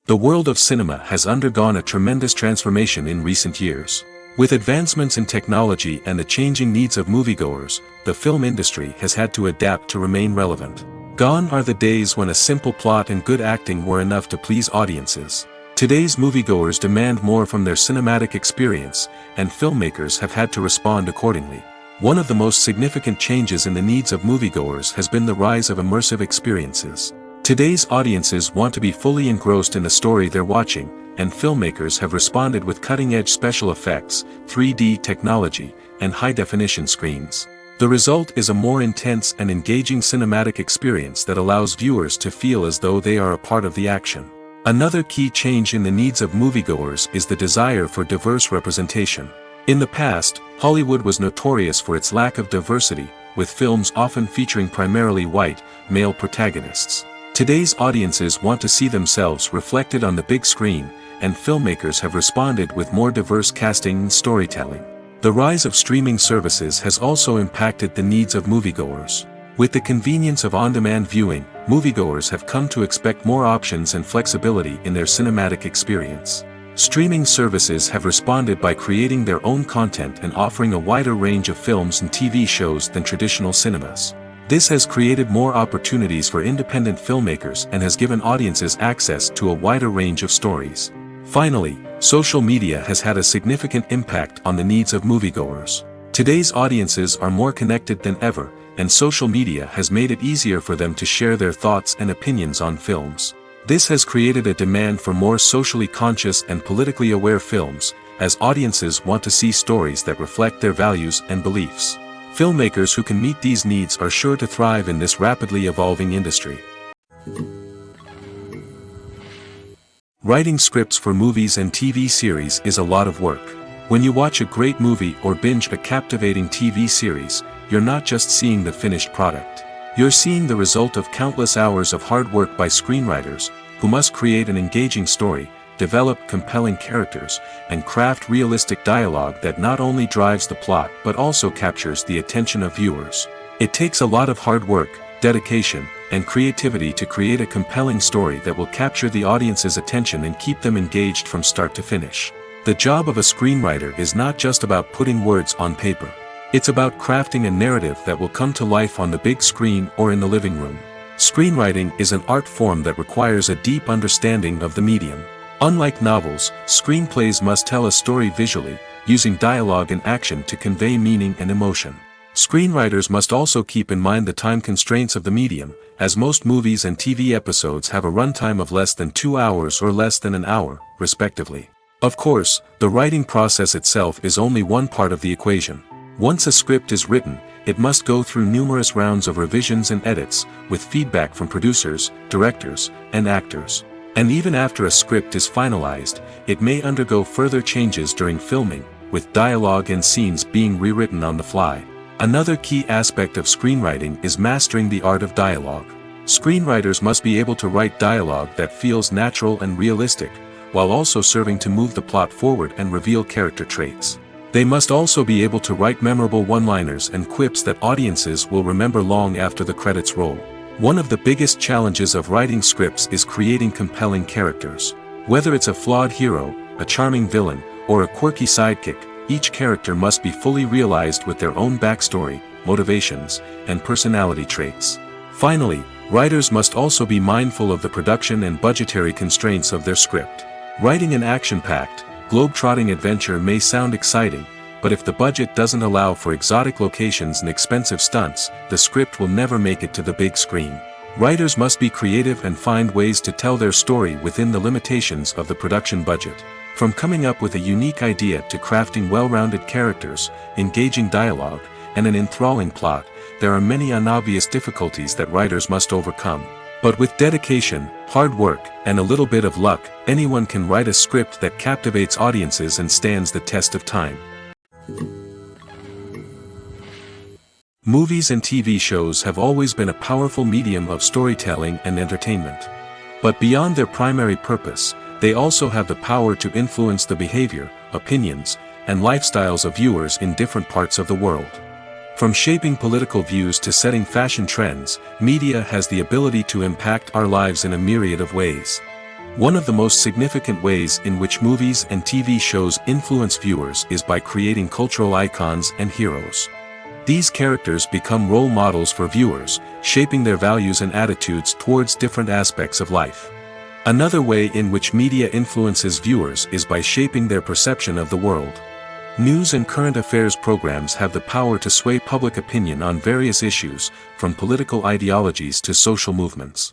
The world of cinema has undergone a tremendous transformation in recent years. With advancements in technology and the changing needs of moviegoers, the film industry has had to adapt to remain relevant. Gone are the days when a simple plot and good acting were enough to please audiences. Today's moviegoers demand more from their cinematic experience, and filmmakers have had to respond accordingly. One of the most significant changes in the needs of moviegoers has been the rise of immersive experiences. Today's audiences want to be fully engrossed in the story they're watching, and filmmakers have responded with cutting-edge special effects, 3D technology, and high-definition screens. The result is a more intense and engaging cinematic experience that allows viewers to feel as though they are a part of the action. Another key change in the needs of moviegoers is the desire for diverse representation. In the past, Hollywood was notorious for its lack of diversity, with films often featuring primarily white, male protagonists. Today's audiences want to see themselves reflected on the big screen, and filmmakers have responded with more diverse casting and storytelling. The rise of streaming services has also impacted the needs of moviegoers. With the convenience of on-demand viewing, moviegoers have come to expect more options and flexibility in their cinematic experience. Streaming services have responded by creating their own content and offering a wider range of films and TV shows than traditional cinemas. This has created more opportunities for independent filmmakers and has given audiences access to a wider range of stories. Finally, social media has had a significant impact on the needs of moviegoers. Today's audiences are more connected than ever, and social media has made it easier for them to share their thoughts and opinions on films. This has created a demand for more socially conscious and politically aware films, as audiences want to see stories that reflect their values and beliefs. Filmmakers who can meet these needs are sure to thrive in this rapidly evolving industry. Writing scripts for movies and TV series is a lot of work. When you watch a great movie or binge a captivating TV series, you're not just seeing the finished product. You're seeing the result of countless hours of hard work by screenwriters, who must create an engaging story, develop compelling characters, and craft realistic dialogue that not only drives the plot but also captures the attention of viewers. It takes a lot of hard work, dedication, and creativity to create a compelling story that will capture the audience's attention and keep them engaged from start to finish. The job of a screenwriter is not just about putting words on paper. It's about crafting a narrative that will come to life on the big screen or in the living room. Screenwriting is an art form that requires a deep understanding of the medium. Unlike novels, screenplays must tell a story visually, using dialogue and action to convey meaning and emotion. Screenwriters must also keep in mind the time constraints of the medium, as most movies and TV episodes have a runtime of less than 2 hours or less than an hour, respectively. Of course, the writing process itself is only one part of the equation. Once a script is written, it must go through numerous rounds of revisions and edits, with feedback from producers, directors, and actors. And even after a script is finalized, it may undergo further changes during filming, with dialogue and scenes being rewritten on the fly. Another key aspect of screenwriting is mastering the art of dialogue. Screenwriters must be able to write dialogue that feels natural and realistic, while also serving to move the plot forward and reveal character traits. They must also be able to write memorable one-liners and quips that audiences will remember long after the credits roll. One of the biggest challenges of writing scripts is creating compelling characters. Whether it's a flawed hero, a charming villain, or a quirky sidekick, each character must be fully realized with their own backstory, motivations, and personality traits. Finally, writers must also be mindful of the production and budgetary constraints of their script. Writing an action-packed, globe-trotting adventure may sound exciting, but if the budget doesn't allow for exotic locations and expensive stunts, the script will never make it to the big screen. Writers must be creative and find ways to tell their story within the limitations of the production budget. From coming up with a unique idea to crafting well-rounded characters, engaging dialogue, and an enthralling plot, there are many unobvious difficulties that writers must overcome. But with dedication, hard work, and a little bit of luck, anyone can write a script that captivates audiences and stands the test of time. Movies and TV shows have always been a powerful medium of storytelling and entertainment. But beyond their primary purpose, they also have the power to influence the behavior, opinions, and lifestyles of viewers in different parts of the world. From shaping political views to setting fashion trends, media has the ability to impact our lives in a myriad of ways. One of the most significant ways in which movies and TV shows influence viewers is by creating cultural icons and heroes. These characters become role models for viewers, shaping their values and attitudes towards different aspects of life. Another way in which media influences viewers is by shaping their perception of the world. News and current affairs programs have the power to sway public opinion on various issues, from political ideologies to social movements.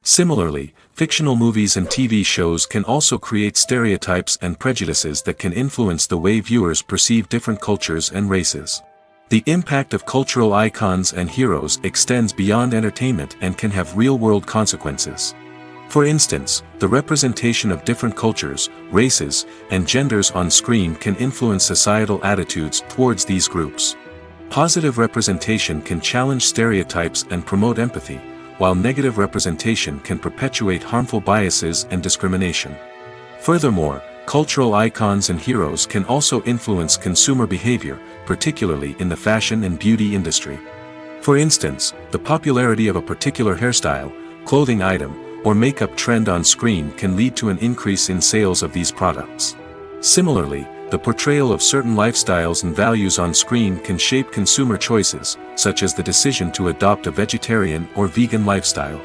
Similarly, fictional movies and TV shows can also create stereotypes and prejudices that can influence the way viewers perceive different cultures and races. The impact of cultural icons and heroes extends beyond entertainment and can have real-world consequences. For instance, the representation of different cultures, races, and genders on screen can influence societal attitudes towards these groups. Positive representation can challenge stereotypes and promote empathy, while negative representation can perpetuate harmful biases and discrimination. Furthermore, cultural icons and heroes can also influence consumer behavior, particularly in the fashion and beauty industry. For instance, the popularity of a particular hairstyle, clothing item, or makeup trend on screen can lead to an increase in sales of these products. Similarly, the portrayal of certain lifestyles and values on screen can shape consumer choices, such as the decision to adopt a vegetarian or vegan lifestyle.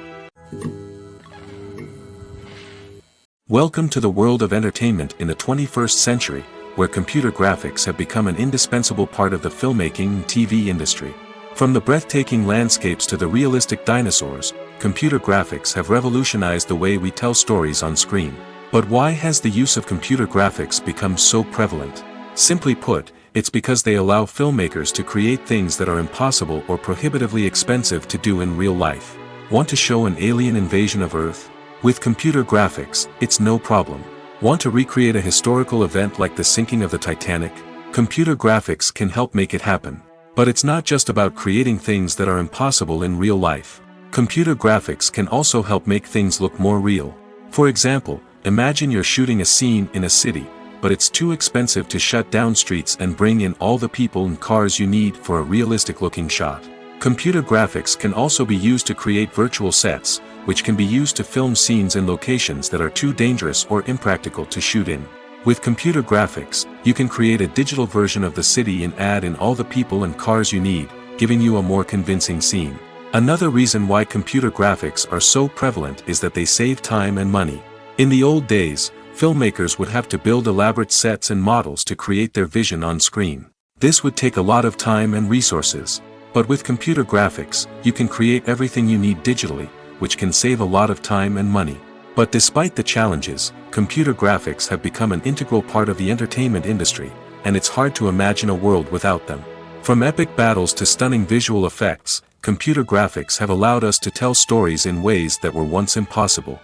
Welcome to the world of entertainment in the 21st century, where computer graphics have become an indispensable part of the filmmaking and TV industry. From the breathtaking landscapes to the realistic dinosaurs, computer graphics have revolutionized the way we tell stories on screen. But why has the use of computer graphics become so prevalent? Simply put, it's because they allow filmmakers to create things that are impossible or prohibitively expensive to do in real life. Want to show an alien invasion of Earth? With computer graphics, it's no problem. Want to recreate a historical event like the sinking of the Titanic? Computer graphics can help make it happen. But it's not just about creating things that are impossible in real life. Computer graphics can also help make things look more real. For example, imagine you're shooting a scene in a city, but it's too expensive to shut down streets and bring in all the people and cars you need for a realistic-looking shot. Computer graphics can also be used to create virtual sets, which can be used to film scenes in locations that are too dangerous or impractical to shoot in. With computer graphics, you can create a digital version of the city and add in all the people and cars you need, giving you a more convincing scene. Another reason why computer graphics are so prevalent is that they save time and money. In the old days, filmmakers would have to build elaborate sets and models to create their vision on screen. This would take a lot of time and resources. But with computer graphics, you can create everything you need digitally, which can save a lot of time and money. But despite the challenges, computer graphics have become an integral part of the entertainment industry, and it's hard to imagine a world without them. From epic battles to stunning visual effects, computer graphics have allowed us to tell stories in ways that were once impossible.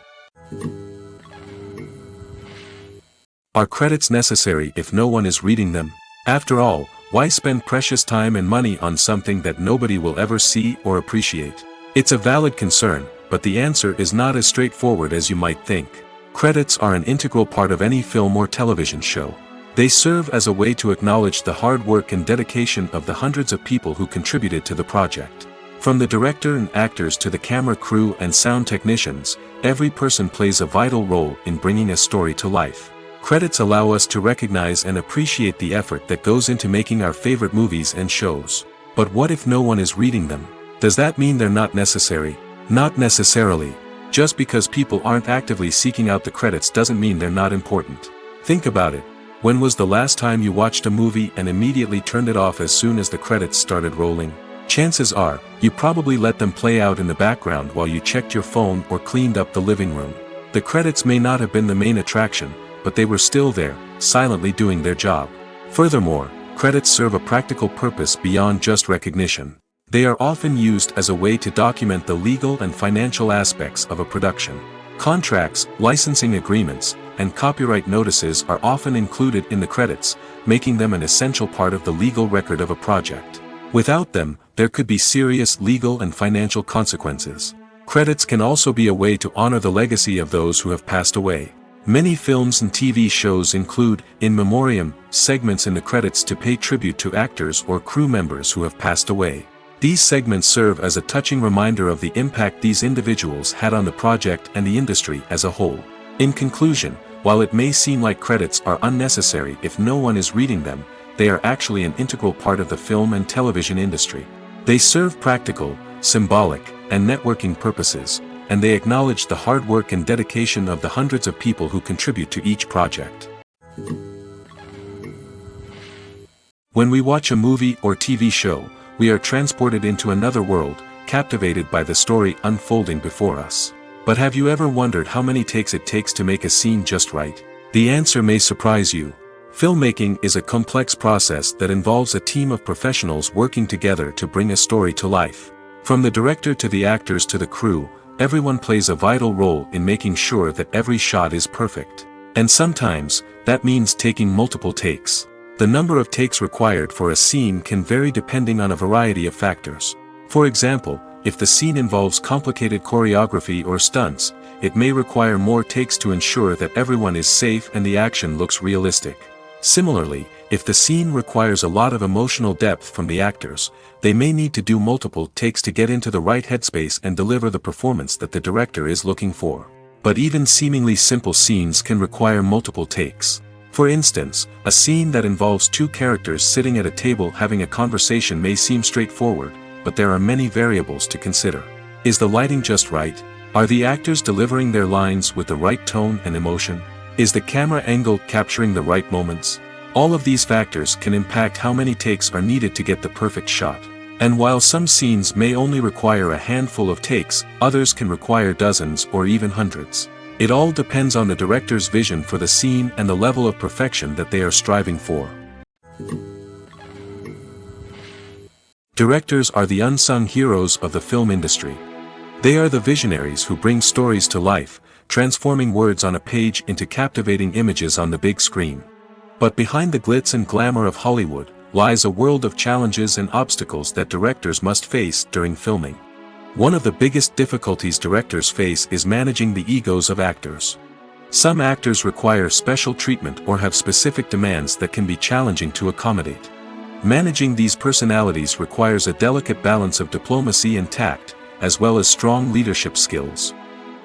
Are credits necessary if no one is reading them? After all, why spend precious time and money on something that nobody will ever see or appreciate? It's a valid concern, but the answer is not as straightforward as you might think. Credits are an integral part of any film or television show. They serve as a way to acknowledge the hard work and dedication of the hundreds of people who contributed to the project. From the director and actors to the camera crew and sound technicians, every person plays a vital role in bringing a story to life. Credits allow us to recognize and appreciate the effort that goes into making our favorite movies and shows. But what if no one is reading them? Does that mean they're not necessary? Not necessarily. Just because people aren't actively seeking out the credits doesn't mean they're not important. Think about it. When was the last time you watched a movie and immediately turned it off as soon as the credits started rolling? Chances are, you probably let them play out in the background while you checked your phone or cleaned up the living room. The credits may not have been the main attraction, but they were still there, silently doing their job. Furthermore, credits serve a practical purpose beyond just recognition. They are often used as a way to document the legal and financial aspects of a production. Contracts, licensing agreements, and copyright notices are often included in the credits, making them an essential part of the legal record of a project. Without them, there could be serious legal and financial consequences. Credits can also be a way to honor the legacy of those who have passed away. Many films and TV shows include, in memoriam, segments in the credits to pay tribute to actors or crew members who have passed away. These segments serve as a touching reminder of the impact these individuals had on the project and the industry as a whole. In conclusion, while it may seem like credits are unnecessary if no one is reading them, they are actually an integral part of the film and television industry. They serve practical, symbolic, and networking purposes, and they acknowledge the hard work and dedication of the hundreds of people who contribute to each project. When we watch a movie or TV show, we are transported into another world, captivated by the story unfolding before us. But have you ever wondered how many takes it takes to make a scene just right? The answer may surprise you. Filmmaking is a complex process that involves a team of professionals working together to bring a story to life. From the director to the actors to the crew, everyone plays a vital role in making sure that every shot is perfect. And sometimes, that means taking multiple takes. The number of takes required for a scene can vary depending on a variety of factors. For example, if the scene involves complicated choreography or stunts, it may require more takes to ensure that everyone is safe and the action looks realistic. Similarly, if the scene requires a lot of emotional depth from the actors, they may need to do multiple takes to get into the right headspace and deliver the performance that the director is looking for. But even seemingly simple scenes can require multiple takes. For instance, a scene that involves two characters sitting at a table having a conversation may seem straightforward, but there are many variables to consider. Is the lighting just right? Are the actors delivering their lines with the right tone and emotion? Is the camera angle capturing the right moments? All of these factors can impact how many takes are needed to get the perfect shot. And while some scenes may only require a handful of takes, others can require dozens or even hundreds. It all depends on the director's vision for the scene and the level of perfection that they are striving for. Directors are the unsung heroes of the film industry. They are the visionaries who bring stories to life, transforming words on a page into captivating images on the big screen. But behind the glitz and glamour of Hollywood, lies a world of challenges and obstacles that directors must face during filming. One of the biggest difficulties directors face is managing the egos of actors. Some actors require special treatment or have specific demands that can be challenging to accommodate. Managing these personalities requires a delicate balance of diplomacy and tact, as well as strong leadership skills.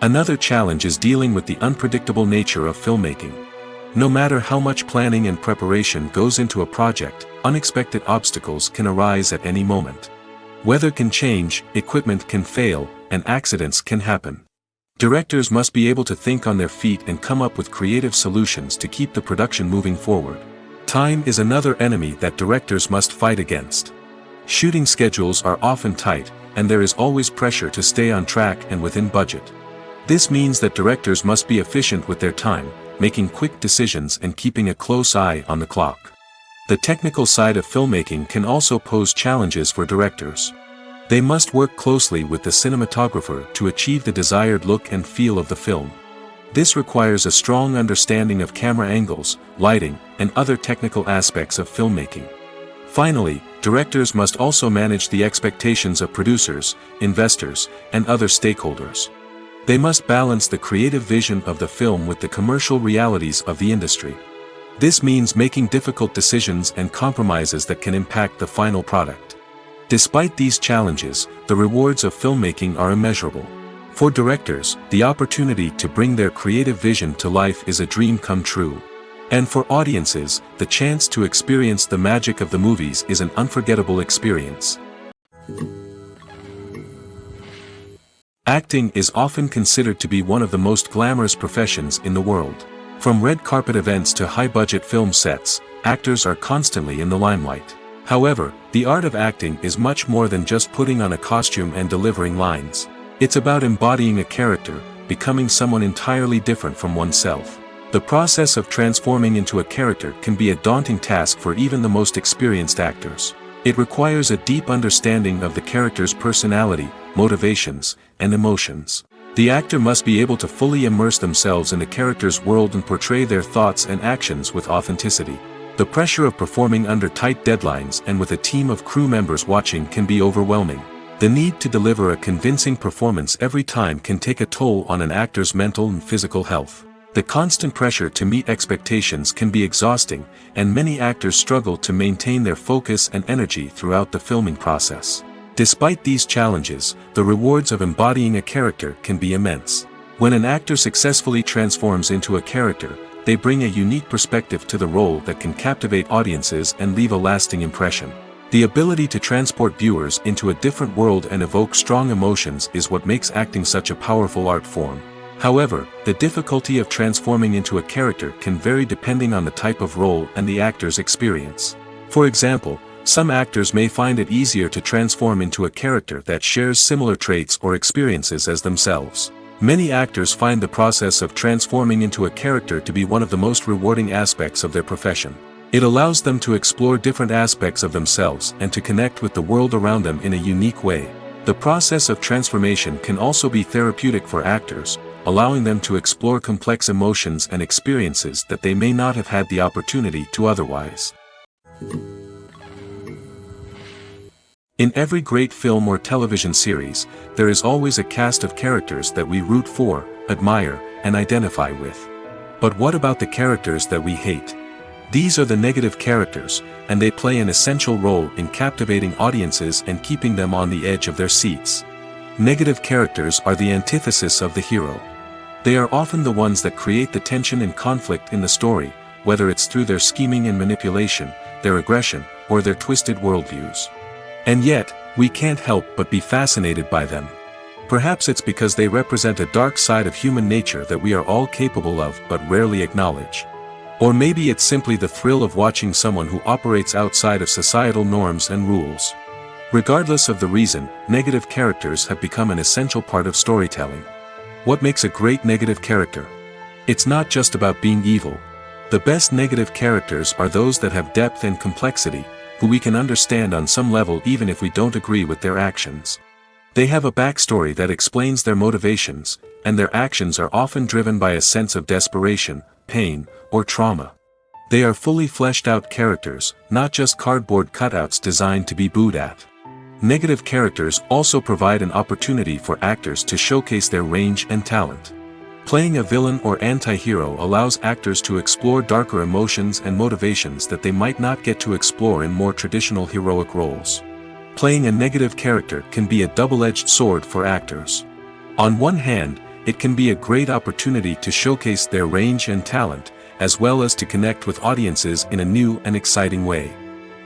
Another challenge is dealing with the unpredictable nature of filmmaking. No matter how much planning and preparation goes into a project, unexpected obstacles can arise at any moment. Weather can change, equipment can fail, and accidents can happen. Directors must be able to think on their feet and come up with creative solutions to keep the production moving forward. Time is another enemy that directors must fight against. Shooting schedules are often tight, and there is always pressure to stay on track and within budget. This means that directors must be efficient with their time, making quick decisions and keeping a close eye on the clock. The technical side of filmmaking can also pose challenges for directors. They must work closely with the cinematographer to achieve the desired look and feel of the film. This requires a strong understanding of camera angles, lighting, and other technical aspects of filmmaking. Finally, directors must also manage the expectations of producers, investors, and other stakeholders. They must balance the creative vision of the film with the commercial realities of the industry. This means making difficult decisions and compromises that can impact the final product. Despite these challenges, the rewards of filmmaking are immeasurable. For directors, the opportunity to bring their creative vision to life is a dream come true. And for audiences, the chance to experience the magic of the movies is an unforgettable experience. Acting is often considered to be one of the most glamorous professions in the world. From red carpet events to high-budget film sets, actors are constantly in the limelight. However, the art of acting is much more than just putting on a costume and delivering lines. It's about embodying a character, becoming someone entirely different from oneself. The process of transforming into a character can be a daunting task for even the most experienced actors. It requires a deep understanding of the character's personality, motivations, and emotions. The actor must be able to fully immerse themselves in the character's world and portray their thoughts and actions with authenticity. The pressure of performing under tight deadlines and with a team of crew members watching can be overwhelming. The need to deliver a convincing performance every time can take a toll on an actor's mental and physical health. The constant pressure to meet expectations can be exhausting, and many actors struggle to maintain their focus and energy throughout the filming process. Despite these challenges, the rewards of embodying a character can be immense. When an actor successfully transforms into a character, they bring a unique perspective to the role that can captivate audiences and leave a lasting impression. The ability to transport viewers into a different world and evoke strong emotions is what makes acting such a powerful art form. However, the difficulty of transforming into a character can vary depending on the type of role and the actor's experience. For example, some actors may find it easier to transform into a character that shares similar traits or experiences as themselves. Many actors find the process of transforming into a character to be one of the most rewarding aspects of their profession. It allows them to explore different aspects of themselves and to connect with the world around them in a unique way. The process of transformation can also be therapeutic for actors, allowing them to explore complex emotions and experiences that they may not have had the opportunity to otherwise. In every great film or television series, there is always a cast of characters that we root for, admire, and identify with. But what about the characters that we hate? These are the negative characters, and they play an essential role in captivating audiences and keeping them on the edge of their seats. Negative characters are the antithesis of the hero. They are often the ones that create the tension and conflict in the story, whether it's through their scheming and manipulation, their aggression, or their twisted worldviews. And yet, we can't help but be fascinated by them. Perhaps it's because they represent a dark side of human nature that we are all capable of but rarely acknowledge. Or maybe it's simply the thrill of watching someone who operates outside of societal norms and rules. Regardless of the reason, negative characters have become an essential part of storytelling. What makes a great negative character? It's not just about being evil. The best negative characters are those that have depth and complexity, who we can understand on some level even if we don't agree with their actions. They have a backstory that explains their motivations, and their actions are often driven by a sense of desperation, pain, or trauma. They are fully fleshed out characters, not just cardboard cutouts designed to be booed at. Negative characters also provide an opportunity for actors to showcase their range and talent. Playing a villain or anti-hero allows actors to explore darker emotions and motivations that they might not get to explore in more traditional heroic roles. Playing a negative character can be a double-edged sword for actors. On one hand, it can be a great opportunity to showcase their range and talent, as well as to connect with audiences in a new and exciting way.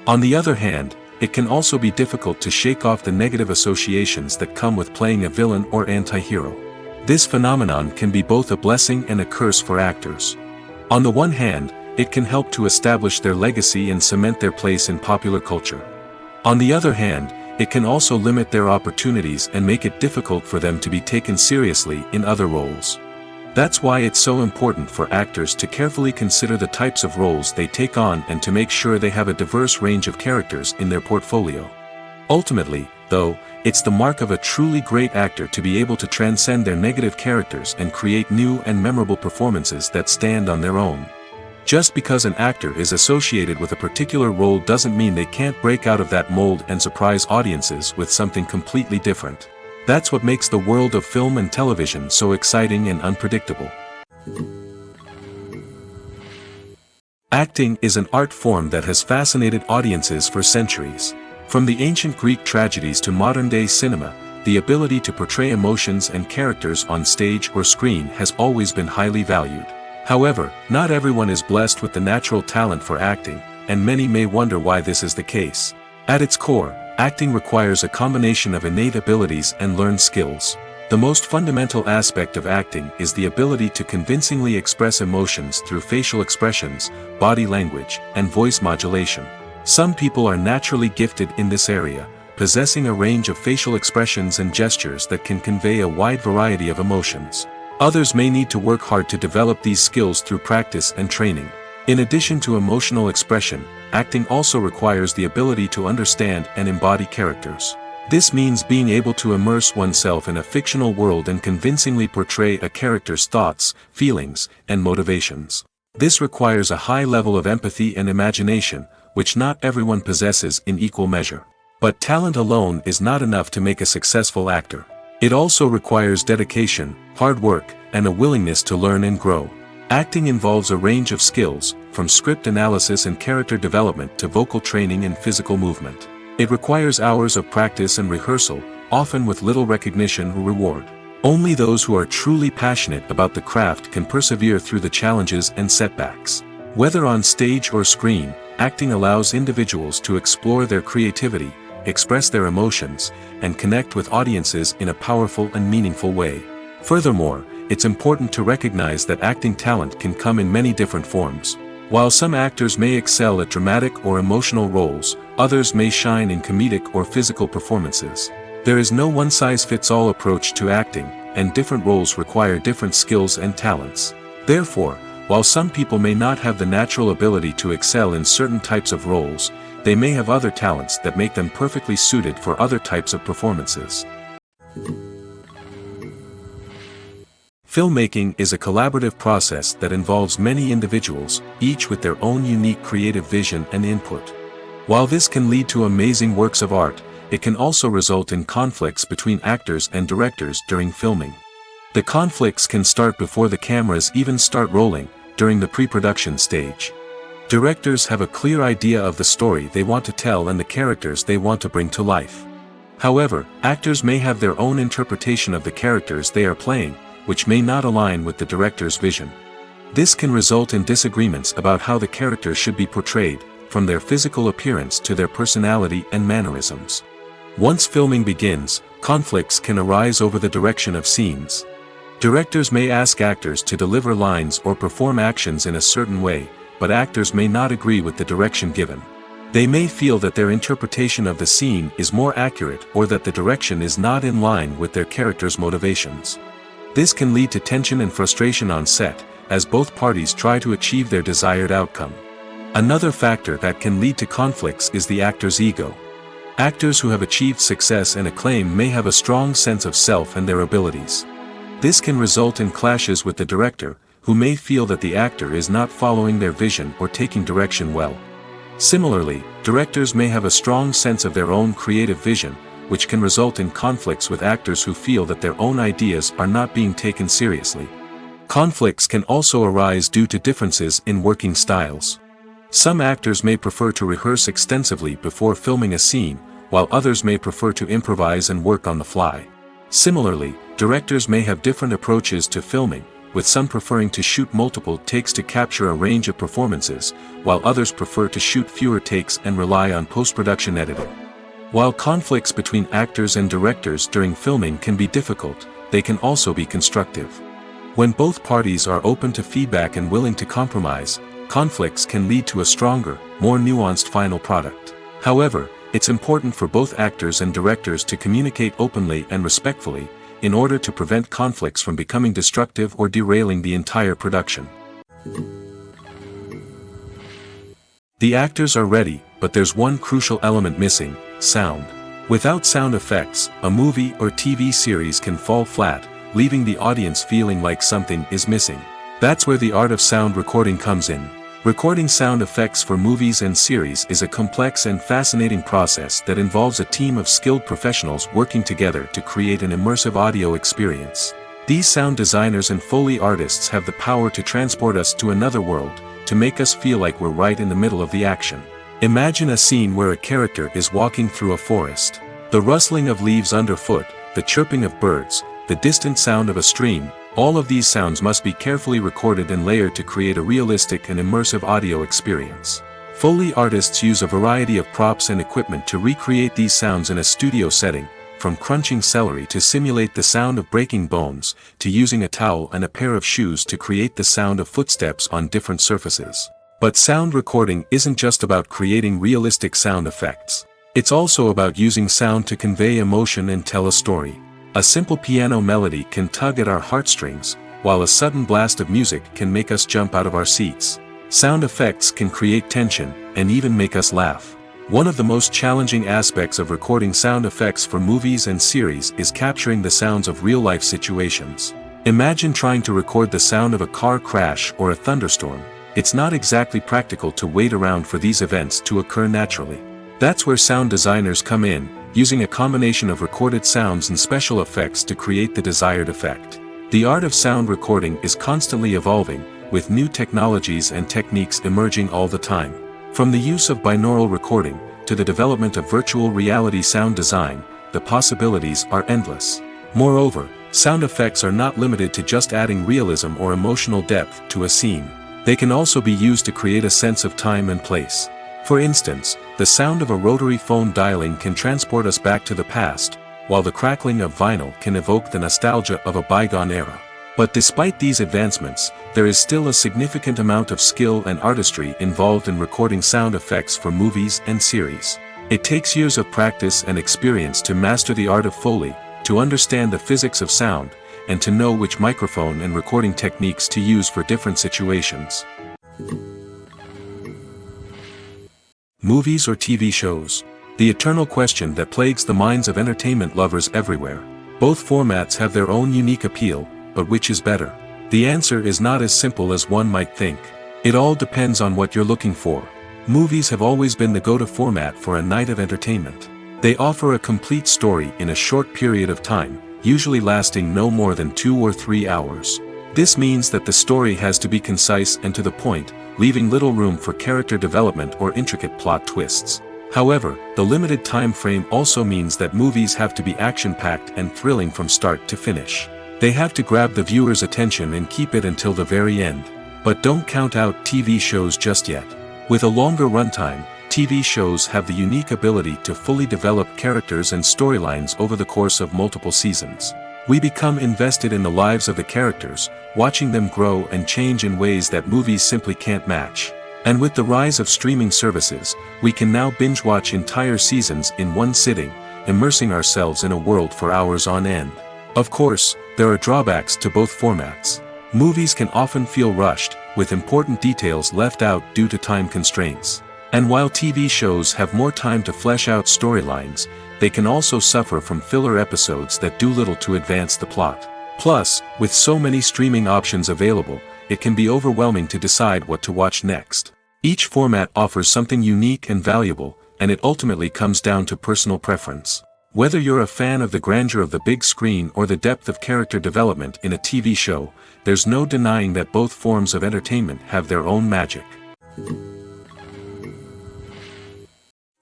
On the other hand, it can also be difficult to shake off the negative associations that come with playing a villain or anti-hero. This phenomenon can be both a blessing and a curse for actors. On the one hand, it can help to establish their legacy and cement their place in popular culture. On the other hand, it can also limit their opportunities and make it difficult for them to be taken seriously in other roles. That's why it's so important for actors to carefully consider the types of roles they take on and to make sure they have a diverse range of characters in their portfolio. Ultimately, though, it's the mark of a truly great actor to be able to transcend their negative characters and create new and memorable performances that stand on their own. Just because an actor is associated with a particular role doesn't mean they can't break out of that mold and surprise audiences with something completely different. That's what makes the world of film and television so exciting and unpredictable. Acting is an art form that has fascinated audiences for centuries. From the ancient Greek tragedies to modern-day cinema, the ability to portray emotions and characters on stage or screen has always been highly valued. However, not everyone is blessed with the natural talent for acting, and many may wonder why this is the case. At its core, acting requires a combination of innate abilities and learned skills. The most fundamental aspect of acting is the ability to convincingly express emotions through facial expressions, body language, and voice modulation. Some people are naturally gifted in this area, possessing a range of facial expressions and gestures that can convey a wide variety of emotions. Others may need to work hard to develop these skills through practice and training. In addition to emotional expression, acting also requires the ability to understand and embody characters. This means being able to immerse oneself in a fictional world and convincingly portray a character's thoughts, feelings, and motivations. This requires a high level of empathy and imagination, which not everyone possesses in equal measure. But talent alone is not enough to make a successful actor. It also requires dedication, hard work, and a willingness to learn and grow. Acting involves a range of skills, from script analysis and character development to vocal training and physical movement. It requires hours of practice and rehearsal, often with little recognition or reward. Only those who are truly passionate about the craft can persevere through the challenges and setbacks. Whether on stage or screen, acting allows individuals to explore their creativity, express their emotions, and connect with audiences in a powerful and meaningful way. Furthermore, it's important to recognize that acting talent can come in many different forms. While some actors may excel at dramatic or emotional roles, others may shine in comedic or physical performances. There is no one-size-fits-all approach to acting, and different roles require different skills and talents. Therefore, while some people may not have the natural ability to excel in certain types of roles, they may have other talents that make them perfectly suited for other types of performances. Filmmaking is a collaborative process that involves many individuals, each with their own unique creative vision and input. While this can lead to amazing works of art, it can also result in conflicts between actors and directors during filming. The conflicts can start before the cameras even start rolling, during the pre-production stage. Directors have a clear idea of the story they want to tell and the characters they want to bring to life. However, actors may have their own interpretation of the characters they are playing, which may not align with the director's vision. This can result in disagreements about how the characters should be portrayed, from their physical appearance to their personality and mannerisms. Once filming begins, conflicts can arise over the direction of scenes. Directors may ask actors to deliver lines or perform actions in a certain way, but actors may not agree with the direction given. They may feel that their interpretation of the scene is more accurate or that the direction is not in line with their character's motivations. This can lead to tension and frustration on set, as both parties try to achieve their desired outcome. Another factor that can lead to conflicts is the actor's ego. Actors who have achieved success and acclaim may have a strong sense of self and their abilities. This can result in clashes with the director, who may feel that the actor is not following their vision or taking direction well. Similarly, directors may have a strong sense of their own creative vision, which can result in conflicts with actors who feel that their own ideas are not being taken seriously. Conflicts can also arise due to differences in working styles. Some actors may prefer to rehearse extensively before filming a scene, while others may prefer to improvise and work on the fly. Similarly, directors may have different approaches to filming, with some preferring to shoot multiple takes to capture a range of performances, while others prefer to shoot fewer takes and rely on post-production editing. While conflicts between actors and directors during filming can be difficult, they can also be constructive. When both parties are open to feedback and willing to compromise, conflicts can lead to a stronger, more nuanced final product. However, It's important for both actors and directors to communicate openly and respectfully, in order to prevent conflicts from becoming destructive or derailing the entire production. The actors are ready, but there's one crucial element missing: sound. Without sound effects, a movie or TV series can fall flat, leaving the audience feeling like something is missing. That's where the art of sound recording comes in. Recording sound effects for movies and series is a complex and fascinating process that involves a team of skilled professionals working together to create an immersive audio experience. These sound designers and Foley artists have the power to transport us to another world, to make us feel like we're right in the middle of the action. Imagine a scene where a character is walking through a forest. The rustling of leaves underfoot, the chirping of birds, the distant sound of a stream, all of these sounds must be carefully recorded and layered to create a realistic and immersive audio experience. Foley artists use a variety of props and equipment to recreate these sounds in a studio setting, from crunching celery to simulate the sound of breaking bones, to using a towel and a pair of shoes to create the sound of footsteps on different surfaces. But sound recording isn't just about creating realistic sound effects. It's also about using sound to convey emotion and tell a story. A simple piano melody can tug at our heartstrings, while a sudden blast of music can make us jump out of our seats. Sound effects can create tension, and even make us laugh. One of the most challenging aspects of recording sound effects for movies and series is capturing the sounds of real-life situations. Imagine trying to record the sound of a car crash or a thunderstorm. It's not exactly practical to wait around for these events to occur naturally. That's where sound designers come in, using a combination of recorded sounds and special effects to create the desired effect. The art of sound recording is constantly evolving, with new technologies and techniques emerging all the time. From the use of binaural recording, to the development of virtual reality sound design, the possibilities are endless. Moreover, sound effects are not limited to just adding realism or emotional depth to a scene. They can also be used to create a sense of time and place. For instance, the sound of a rotary phone dialing can transport us back to the past, while the crackling of vinyl can evoke the nostalgia of a bygone era. But despite these advancements, there is still a significant amount of skill and artistry involved in recording sound effects for movies and series. It takes years of practice and experience to master the art of Foley, to understand the physics of sound, and to know which microphone and recording techniques to use for different situations. Movies or TV shows? The eternal question that plagues the minds of entertainment lovers everywhere. Both formats have their own unique appeal, but which is better? The answer is not as simple as one might think. It all depends on what you're looking for. Movies have always been the go-to format for a night of entertainment. They offer a complete story in a short period of time, usually lasting no more than 2 or 3 hours. This means that the story has to be concise and to the point, leaving little room for character development or intricate plot twists. However, the limited time frame also means that movies have to be action-packed and thrilling from start to finish. They have to grab the viewer's attention and keep it until the very end. But don't count out TV shows just yet. With a longer runtime, TV shows have the unique ability to fully develop characters and storylines over the course of multiple seasons. We become invested in the lives of the characters, watching them grow and change in ways that movies simply can't match. And with the rise of streaming services, we can now binge-watch entire seasons in one sitting, immersing ourselves in a world for hours on end. Of course, there are drawbacks to both formats. Movies can often feel rushed, with important details left out due to time constraints. And while TV shows have more time to flesh out storylines, they can also suffer from filler episodes that do little to advance the plot. Plus, with so many streaming options available, it can be overwhelming to decide what to watch next. Each format offers something unique and valuable, and it ultimately comes down to personal preference. Whether you're a fan of the grandeur of the big screen or the depth of character development in a TV show, there's no denying that both forms of entertainment have their own magic.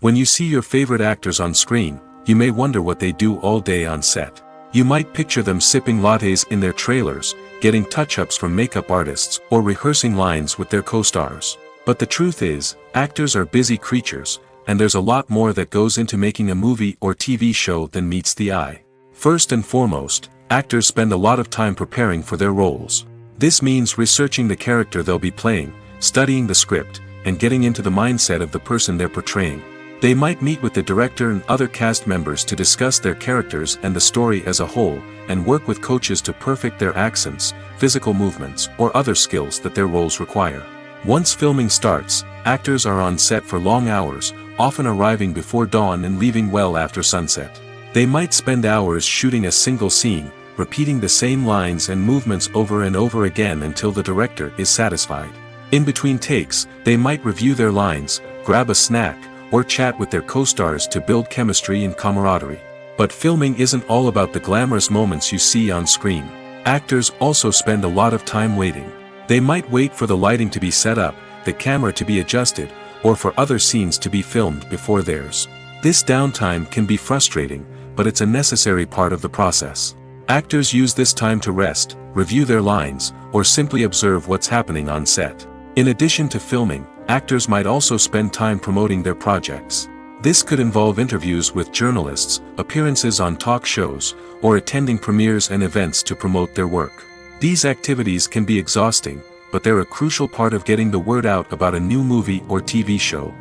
When you see your favorite actors on screen, you may wonder what they do all day on set. You might picture them sipping lattes in their trailers, getting touch-ups from makeup artists, or rehearsing lines with their co-stars. But the truth is, actors are busy creatures, and there's a lot more that goes into making a movie or TV show than meets the eye. First and foremost, actors spend a lot of time preparing for their roles. This means researching the character they'll be playing, studying the script, and getting into the mindset of the person they're portraying. They might meet with the director and other cast members to discuss their characters and the story as a whole, and work with coaches to perfect their accents, physical movements, or other skills that their roles require. Once filming starts, actors are on set for long hours, often arriving before dawn and leaving well after sunset. They might spend hours shooting a single scene, repeating the same lines and movements over and over again until the director is satisfied. In between takes, they might review their lines, grab a snack, or chat with their co-stars to build chemistry and camaraderie. But filming isn't all about the glamorous moments you see on screen. Actors also spend a lot of time waiting. They might wait for the lighting to be set up, the camera to be adjusted, or for other scenes to be filmed before theirs. This downtime can be frustrating, but it's a necessary part of the process. Actors use this time to rest, review their lines, or simply observe what's happening on set. In addition to filming, actors might also spend time promoting their projects. This could involve interviews with journalists, appearances on talk shows, or attending premieres and events to promote their work. These activities can be exhausting, but they're a crucial part of getting the word out about a new movie or TV show.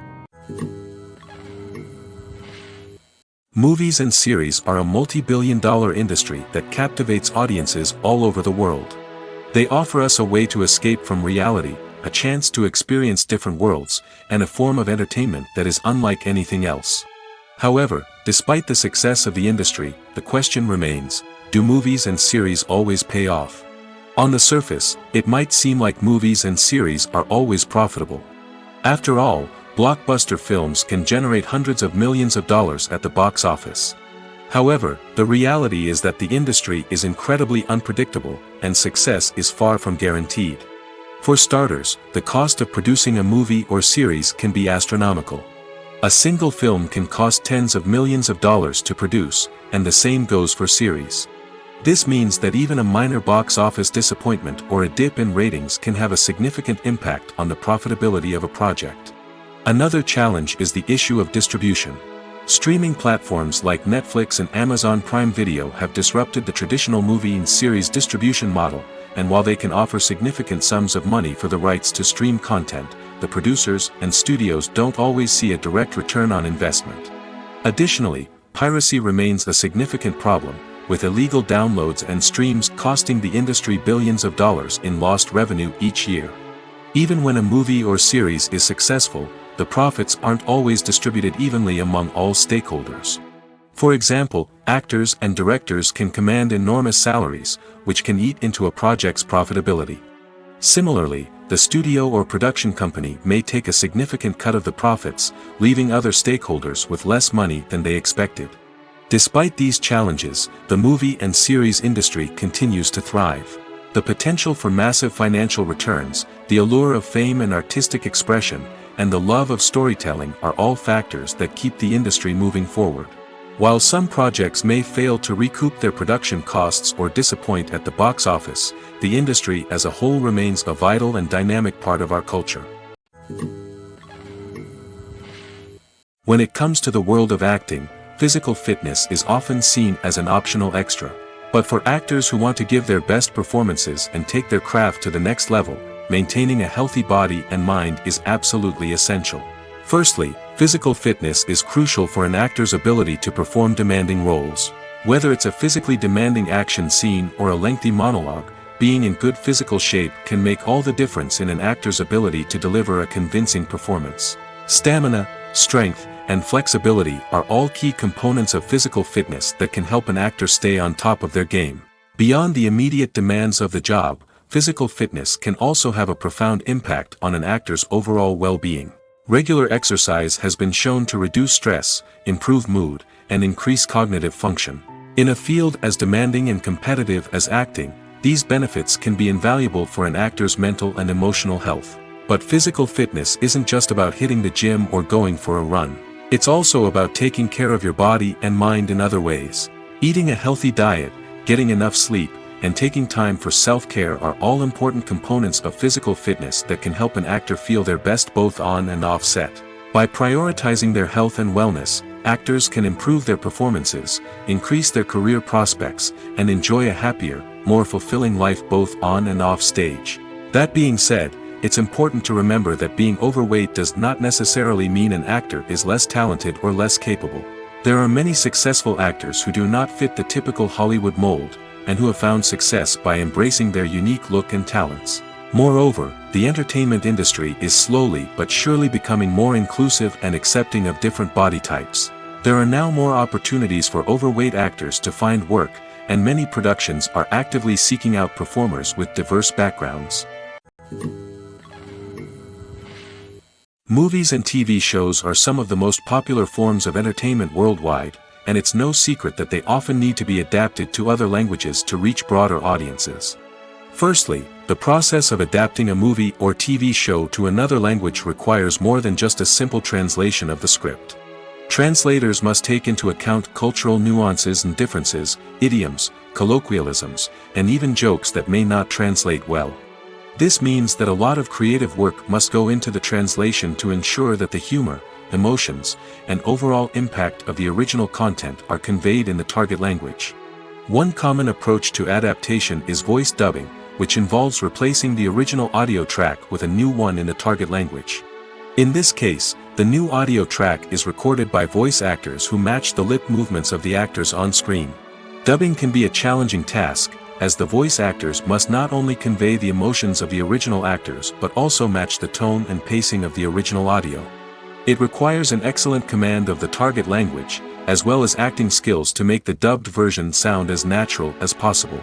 Movies and series are a multi-billion-dollar industry that captivates audiences all over the world. They offer us a way to escape from reality, a chance to experience different worlds, and a form of entertainment that is unlike anything else. However, despite the success of the industry, the question remains, do movies and series always pay off? On the surface, it might seem like movies and series are always profitable. After all, blockbuster films can generate hundreds of millions of dollars at the box office. However, the reality is that the industry is incredibly unpredictable, and success is far from guaranteed. For starters, the cost of producing a movie or series can be astronomical. A single film can cost tens of millions of dollars to produce, and the same goes for series. This means that even a minor box office disappointment or a dip in ratings can have a significant impact on the profitability of a project. Another challenge is the issue of distribution. Streaming platforms like Netflix and Amazon Prime Video have disrupted the traditional movie and series distribution model, and while they can offer significant sums of money for the rights to stream content, the producers and studios don't always see a direct return on investment. Additionally, piracy remains a significant problem, with illegal downloads and streams costing the industry billions of dollars in lost revenue each year. Even when a movie or series is successful, the profits aren't always distributed evenly among all stakeholders. For example, actors and directors can command enormous salaries, which can eat into a project's profitability. Similarly, the studio or production company may take a significant cut of the profits, leaving other stakeholders with less money than they expected. Despite these challenges, the movie and series industry continues to thrive. The potential for massive financial returns, the allure of fame and artistic expression, and the love of storytelling are all factors that keep the industry moving forward. While some projects may fail to recoup their production costs or disappoint at the box office, the industry as a whole remains a vital and dynamic part of our culture. When it comes to the world of acting, physical fitness is often seen as an optional extra. But for actors who want to give their best performances and take their craft to the next level, maintaining a healthy body and mind is absolutely essential. Firstly, physical fitness is crucial for an actor's ability to perform demanding roles. Whether it's a physically demanding action scene or a lengthy monologue, being in good physical shape can make all the difference in an actor's ability to deliver a convincing performance. Stamina, strength, and flexibility are all key components of physical fitness that can help an actor stay on top of their game. Beyond the immediate demands of the job, physical fitness can also have a profound impact on an actor's overall well-being. Regular exercise has been shown to reduce stress, improve mood, and increase cognitive function. In a field as demanding and competitive as acting, these benefits can be invaluable for an actor's mental and emotional health. But physical fitness isn't just about hitting the gym or going for a run. It's also about taking care of your body and mind in other ways. Eating a healthy diet, getting enough sleep, and taking time for self-care are all important components of physical fitness that can help an actor feel their best both on and off set. By prioritizing their health and wellness, actors can improve their performances, increase their career prospects, and enjoy a happier, more fulfilling life both on and off stage. That being said, it's important to remember that being overweight does not necessarily mean an actor is less talented or less capable. There are many successful actors who do not fit the typical Hollywood mold, and who have found success by embracing their unique look and talents. Moreover, the entertainment industry is slowly but surely becoming more inclusive and accepting of different body types. There are now more opportunities for overweight actors to find work, and many productions are actively seeking out performers with diverse backgrounds. Movies and TV shows are some of the most popular forms of entertainment worldwide, and it's no secret that they often need to be adapted to other languages to reach broader audiences. Firstly, the process of adapting a movie or TV show to another language requires more than just a simple translation of the script. Translators must take into account cultural nuances and differences, idioms, colloquialisms, and even jokes that may not translate well. This means that a lot of creative work must go into the translation to ensure that the humor, emotions, and overall impact of the original content are conveyed in the target language. One common approach to adaptation is voice dubbing, which involves replacing the original audio track with a new one in the target language. In this case, the new audio track is recorded by voice actors who match the lip movements of the actors on screen. Dubbing can be a challenging task, as the voice actors must not only convey the emotions of the original actors but also match the tone and pacing of the original audio. It requires an excellent command of the target language, as well as acting skills to make the dubbed version sound as natural as possible.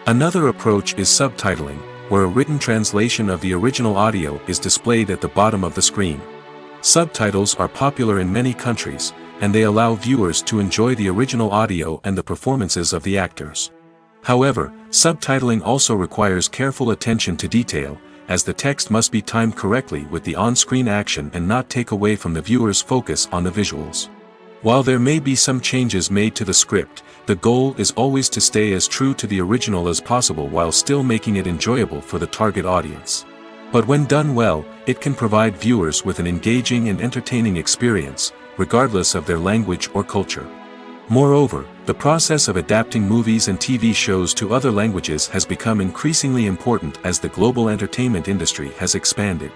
Another approach is subtitling, where a written translation of the original audio is displayed at the bottom of the screen. Subtitles are popular in many countries, and they allow viewers to enjoy the original audio and the performances of the actors. However, subtitling also requires careful attention to detail, as the text must be timed correctly with the on-screen action and not take away from the viewer's focus on the visuals. While there may be some changes made to the script, the goal is always to stay as true to the original as possible while still making it enjoyable for the target audience. But when done well, it can provide viewers with an engaging and entertaining experience, regardless of their language or culture. Moreover, the process of adapting movies and TV shows to other languages has become increasingly important as the global entertainment industry has expanded.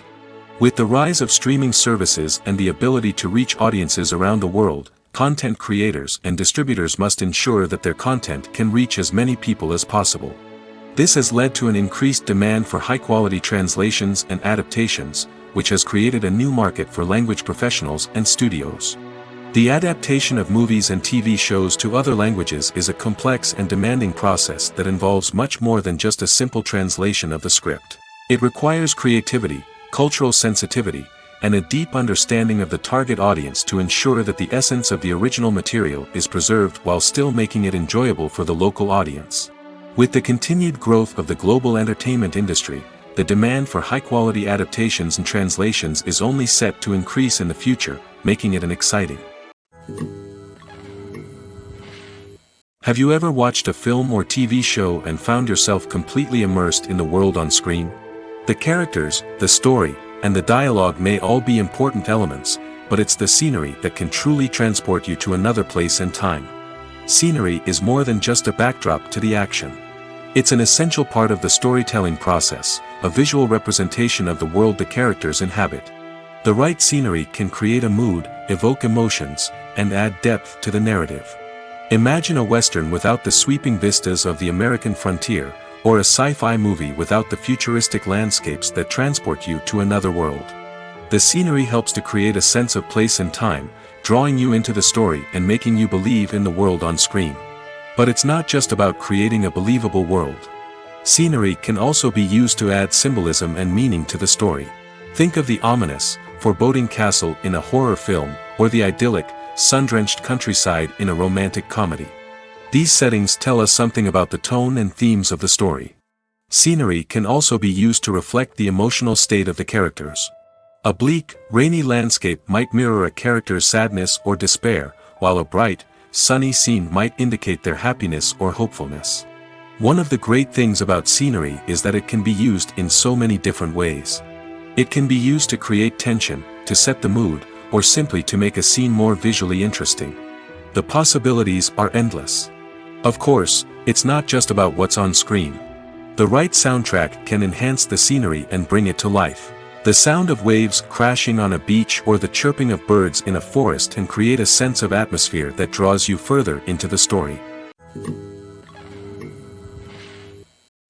With the rise of streaming services and the ability to reach audiences around the world, content creators and distributors must ensure that their content can reach as many people as possible. This has led to an increased demand for high-quality translations and adaptations, which has created a new market for language professionals and studios. The adaptation of movies and TV shows to other languages is a complex and demanding process that involves much more than just a simple translation of the script. It requires creativity, cultural sensitivity, and a deep understanding of the target audience to ensure that the essence of the original material is preserved while still making it enjoyable for the local audience. With the continued growth of the global entertainment industry, the demand for high-quality adaptations and translations is only set to increase in the future, making it an exciting. Have you ever watched a film or TV show and found yourself completely immersed in the world on screen? The characters, the story, and the dialogue may all be important elements, but it's the scenery that can truly transport you to another place and time. Scenery is more than just a backdrop to the action. It's an essential part of the storytelling process, a visual representation of the world the characters inhabit. The right scenery can create a mood, evoke emotions, and add depth to the narrative. Imagine a Western without the sweeping vistas of the American frontier, or a sci-fi movie without the futuristic landscapes that transport you to another world. The scenery helps to create a sense of place and time, drawing you into the story and making you believe in the world on screen. But it's not just about creating a believable world. Scenery can also be used to add symbolism and meaning to the story. Think of the ominous, foreboding castle in a horror film, or the idyllic, sun-drenched countryside in a romantic comedy. These settings tell us something about the tone and themes of the story. Scenery can also be used to reflect the emotional state of the characters. A bleak, rainy landscape might mirror a character's sadness or despair, while a bright, sunny scene might indicate their happiness or hopefulness. One of the great things about scenery is that it can be used in so many different ways. It can be used to create tension, to set the mood, or simply to make a scene more visually interesting. The possibilities are endless. Of course, it's not just about what's on screen. The right soundtrack can enhance the scenery and bring it to life. The sound of waves crashing on a beach or the chirping of birds in a forest can create a sense of atmosphere that draws you further into the story.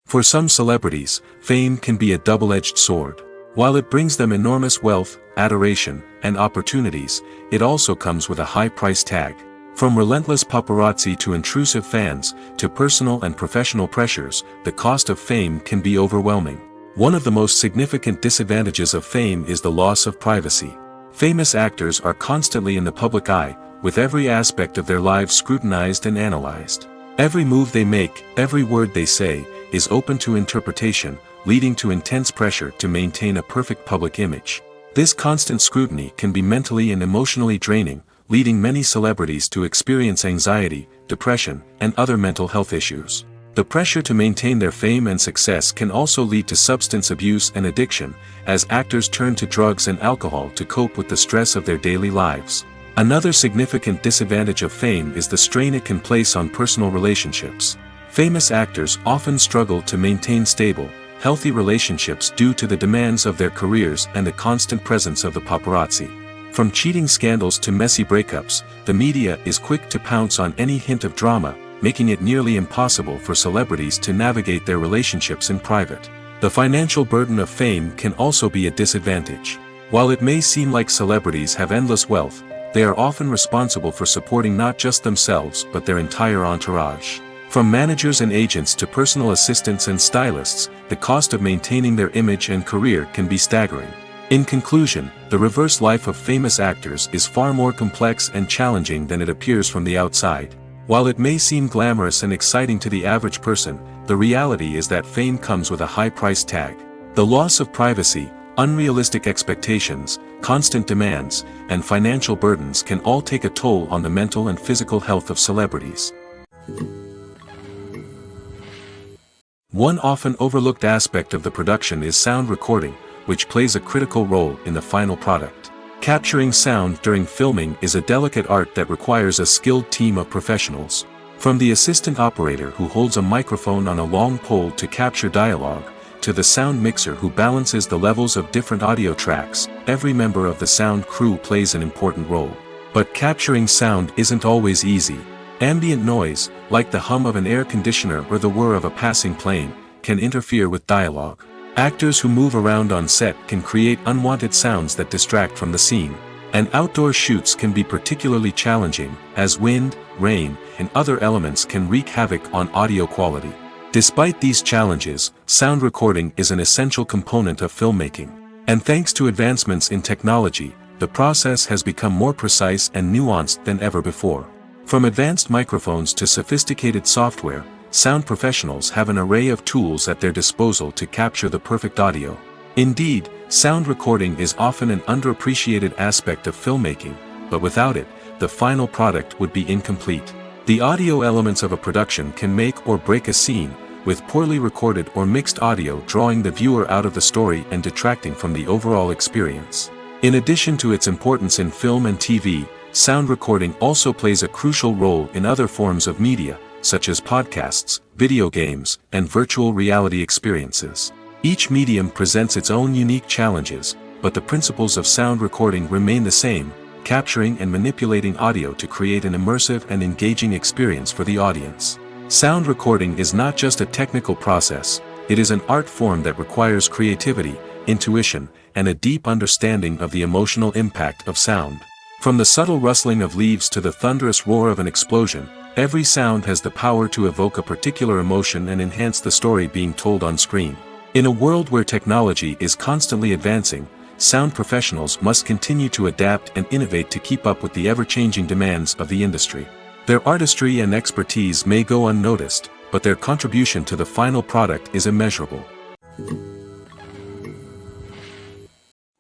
For some celebrities, fame can be a double-edged sword. While it brings them enormous wealth, adoration, and opportunities, it also comes with a high price tag. From relentless paparazzi to intrusive fans, to personal and professional pressures, the cost of fame can be overwhelming. One of the most significant disadvantages of fame is the loss of privacy. Famous actors are constantly in the public eye, with every aspect of their lives scrutinized and analyzed. Every move they make, every word they say, is open to interpretation, leading to intense pressure to maintain a perfect public image. This constant scrutiny can be mentally and emotionally draining, leading many celebrities to experience anxiety, depression, and other mental health issues. The pressure to maintain their fame and success can also lead to substance abuse and addiction, as actors turn to drugs and alcohol to cope with the stress of their daily lives. Another significant disadvantage of fame is the strain it can place on personal relationships. Famous actors often struggle to maintain stable, healthy relationships due to the demands of their careers and the constant presence of the paparazzi. From cheating scandals to messy breakups, the media is quick to pounce on any hint of drama, making it nearly impossible for celebrities to navigate their relationships in private. The financial burden of fame can also be a disadvantage. While it may seem like celebrities have endless wealth, they are often responsible for supporting not just themselves but their entire entourage. From managers and agents to personal assistants and stylists, the cost of maintaining their image and career can be staggering. In conclusion, the reverse life of famous actors is far more complex and challenging than it appears from the outside. While it may seem glamorous and exciting to the average person, the reality is that fame comes with a high price tag. The loss of privacy, unrealistic expectations, constant demands, and financial burdens can all take a toll on the mental and physical health of celebrities. One often overlooked aspect of the production is sound recording, which plays a critical role in the final product. Capturing sound during filming is a delicate art that requires a skilled team of professionals. From the assistant operator who holds a microphone on a long pole to capture dialogue, to the sound mixer who balances the levels of different audio tracks, every member of the sound crew plays an important role. But capturing sound isn't always easy. Ambient noise, like the hum of an air conditioner or the whir of a passing plane, can interfere with dialogue. Actors who move around on set can create unwanted sounds that distract from the scene. And outdoor shoots can be particularly challenging, as wind, rain, and other elements can wreak havoc on audio quality. Despite these challenges, sound recording is an essential component of filmmaking. And thanks to advancements in technology, the process has become more precise and nuanced than ever before. From advanced microphones to sophisticated software, sound professionals have an array of tools at their disposal to capture the perfect audio. Indeed, sound recording is often an underappreciated aspect of filmmaking, but without it, the final product would be incomplete. The audio elements of a production can make or break a scene, with poorly recorded or mixed audio drawing the viewer out of the story and detracting from the overall experience. In addition to its importance in film and TV, sound recording also plays a crucial role in other forms of media, such as podcasts, video games, and virtual reality experiences. Each medium presents its own unique challenges, but the principles of sound recording remain the same, capturing and manipulating audio to create an immersive and engaging experience for the audience. Sound recording is not just a technical process, it is an art form that requires creativity, intuition, and a deep understanding of the emotional impact of sound. From the subtle rustling of leaves to the thunderous roar of an explosion, every sound has the power to evoke a particular emotion and enhance the story being told on screen. In a world where technology is constantly advancing, sound professionals must continue to adapt and innovate to keep up with the ever-changing demands of the industry. Their artistry and expertise may go unnoticed, but their contribution to the final product is immeasurable.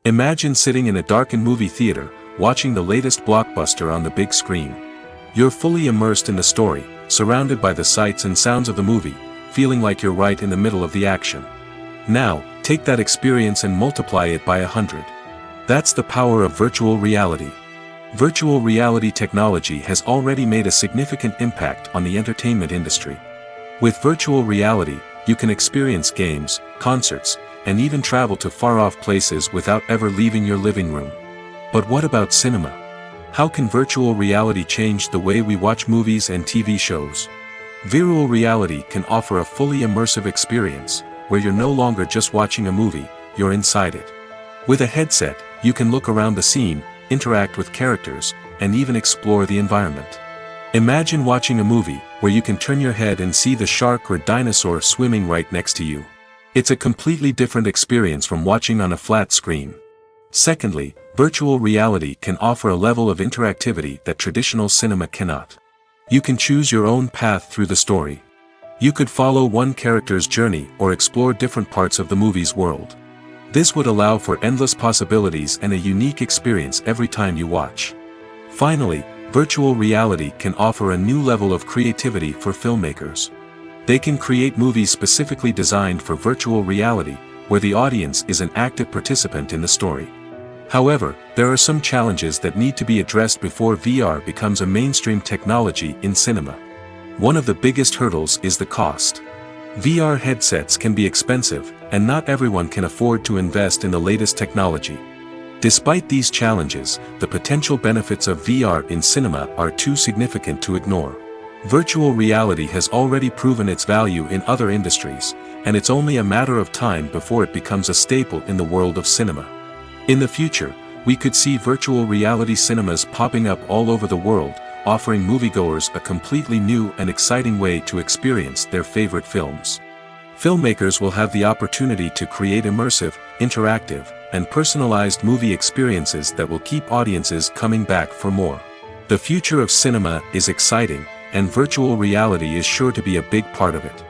Imagine sitting in a darkened movie theater, watching the latest blockbuster on the big screen. You're fully immersed in the story, surrounded by the sights and sounds of the movie, feeling like you're right in the middle of the action. Now, take that experience and multiply it by 100. That's the power of virtual reality. Virtual reality technology has already made a significant impact on the entertainment industry. With virtual reality, you can experience games, concerts, and even travel to far-off places without ever leaving your living room. But what about cinema? How can virtual reality change the way we watch movies and TV shows? Virtual reality can offer a fully immersive experience, where you're no longer just watching a movie, you're inside it. With a headset, you can look around the scene, interact with characters, and even explore the environment. Imagine watching a movie, where you can turn your head and see the shark or dinosaur swimming right next to you. It's a completely different experience from watching on a flat screen. Secondly, virtual reality can offer a level of interactivity that traditional cinema cannot. You can choose your own path through the story. You could follow one character's journey or explore different parts of the movie's world. This would allow for endless possibilities and a unique experience every time you watch. Finally, virtual reality can offer a new level of creativity for filmmakers. They can create movies specifically designed for virtual reality, where the audience is an active participant in the story. However, there are some challenges that need to be addressed before VR becomes a mainstream technology in cinema. One of the biggest hurdles is the cost. VR headsets can be expensive, and not everyone can afford to invest in the latest technology. Despite these challenges, the potential benefits of VR in cinema are too significant to ignore. Virtual reality has already proven its value in other industries, and it's only a matter of time before it becomes a staple in the world of cinema. In the future, we could see virtual reality cinemas popping up all over the world, offering moviegoers a completely new and exciting way to experience their favorite films. Filmmakers will have the opportunity to create immersive, interactive, and personalized movie experiences that will keep audiences coming back for more. The future of cinema is exciting, and virtual reality is sure to be a big part of it.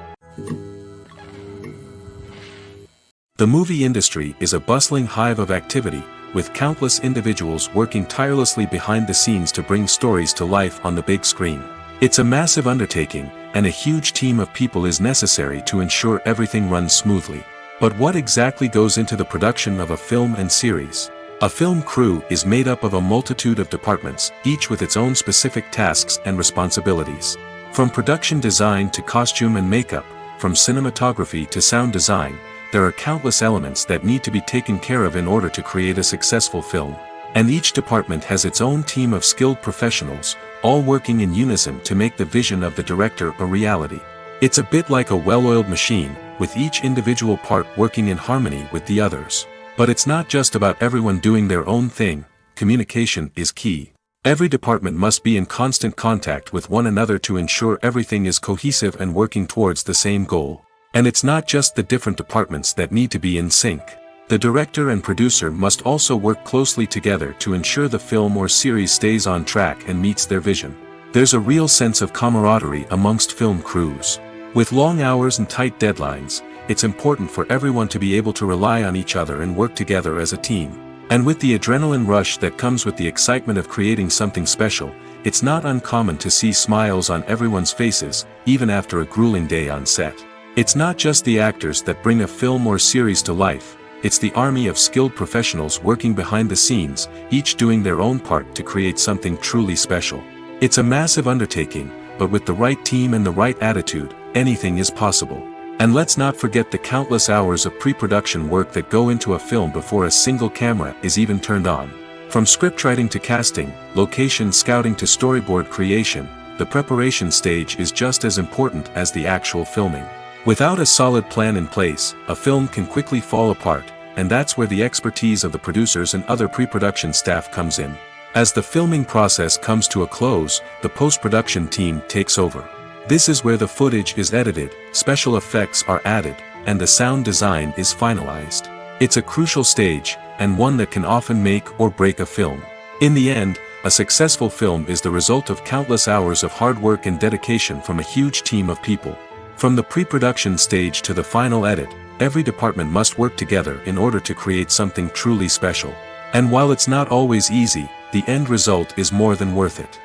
The movie industry is a bustling hive of activity, with countless individuals working tirelessly behind the scenes to bring stories to life on the big screen. It's a massive undertaking, and a huge team of people is necessary to ensure everything runs smoothly. But what exactly goes into the production of a film and series? A film crew is made up of a multitude of departments, each with its own specific tasks and responsibilities. From production design to costume and makeup, from cinematography to sound design, there are countless elements that need to be taken care of in order to create a successful film. And each department has its own team of skilled professionals, all working in unison to make the vision of the director a reality. It's a bit like a well-oiled machine, with each individual part working in harmony with the others. But it's not just about everyone doing their own thing. Communication is key. Every department must be in constant contact with one another to ensure everything is cohesive and working towards the same goal. And it's not just the different departments that need to be in sync. The director and producer must also work closely together to ensure the film or series stays on track and meets their vision. There's a real sense of camaraderie amongst film crews. With long hours and tight deadlines, it's important for everyone to be able to rely on each other and work together as a team. And with the adrenaline rush that comes with the excitement of creating something special, it's not uncommon to see smiles on everyone's faces, even after a grueling day on set. It's not just the actors that bring a film or series to life, it's the army of skilled professionals working behind the scenes, each doing their own part to create something truly special. It's a massive undertaking, but with the right team and the right attitude, anything is possible. And let's not forget the countless hours of pre-production work that go into a film before a single camera is even turned on. From scriptwriting to casting, location scouting to storyboard creation, the preparation stage is just as important as the actual filming. Without a solid plan in place, a film can quickly fall apart, and that's where the expertise of the producers and other pre-production staff comes in. As the filming process comes to a close, the post-production team takes over. This is where the footage is edited, special effects are added, and the sound design is finalized. It's a crucial stage, and one that can often make or break a film. In the end, a successful film is the result of countless hours of hard work and dedication from a huge team of people. From the pre-production stage to the final edit, every department must work together in order to create something truly special. And while it's not always easy, the end result is more than worth it.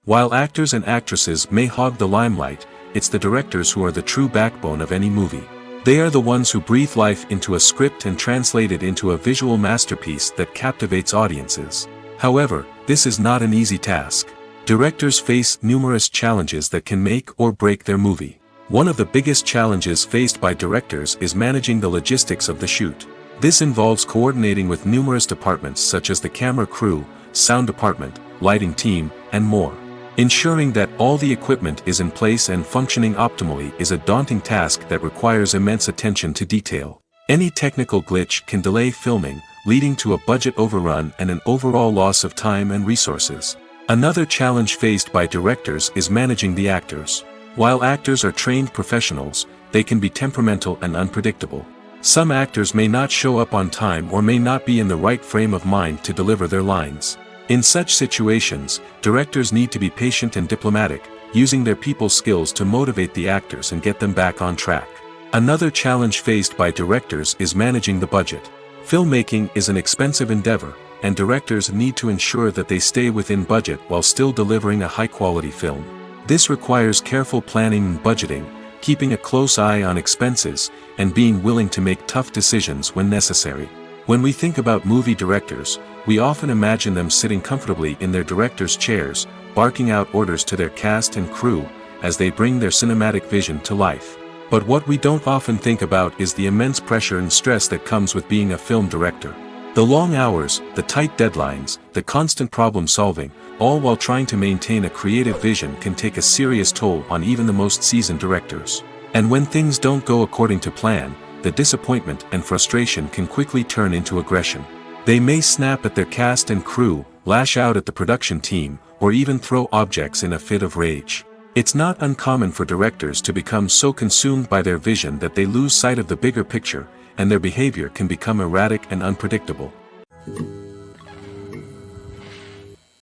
While actors and actresses may hog the limelight, it's the directors who are the true backbone of any movie. They are the ones who breathe life into a script and translate it into a visual masterpiece that captivates audiences. However, this is not an easy task. Directors face numerous challenges that can make or break their movie. One of the biggest challenges faced by directors is managing the logistics of the shoot. This involves coordinating with numerous departments such as the camera crew, sound department, lighting team, and more. Ensuring that all the equipment is in place and functioning optimally is a daunting task that requires immense attention to detail. Any technical glitch can delay filming, leading to a budget overrun and an overall loss of time and resources. Another challenge faced by directors is managing the actors. While actors are trained professionals, they can be temperamental and unpredictable. Some actors may not show up on time or may not be in the right frame of mind to deliver their lines. In such situations, directors need to be patient and diplomatic, using their people skills to motivate the actors and get them back on track. Another challenge faced by directors is managing the budget. Filmmaking is an expensive endeavor, and directors need to ensure that they stay within budget while still delivering a high-quality film. This requires careful planning and budgeting, keeping a close eye on expenses, and being willing to make tough decisions when necessary. When we think about movie directors, we often imagine them sitting comfortably in their director's chairs, barking out orders to their cast and crew, as they bring their cinematic vision to life. But what we don't often think about is the immense pressure and stress that comes with being a film director. The long hours, the tight deadlines, the constant problem solving, all while trying to maintain a creative vision can take a serious toll on even the most seasoned directors. And when things don't go according to plan, the disappointment and frustration can quickly turn into aggression. They may snap at their cast and crew, lash out at the production team, or even throw objects in a fit of rage. It's not uncommon for directors to become so consumed by their vision that they lose sight of the bigger picture, and their behavior can become erratic and unpredictable.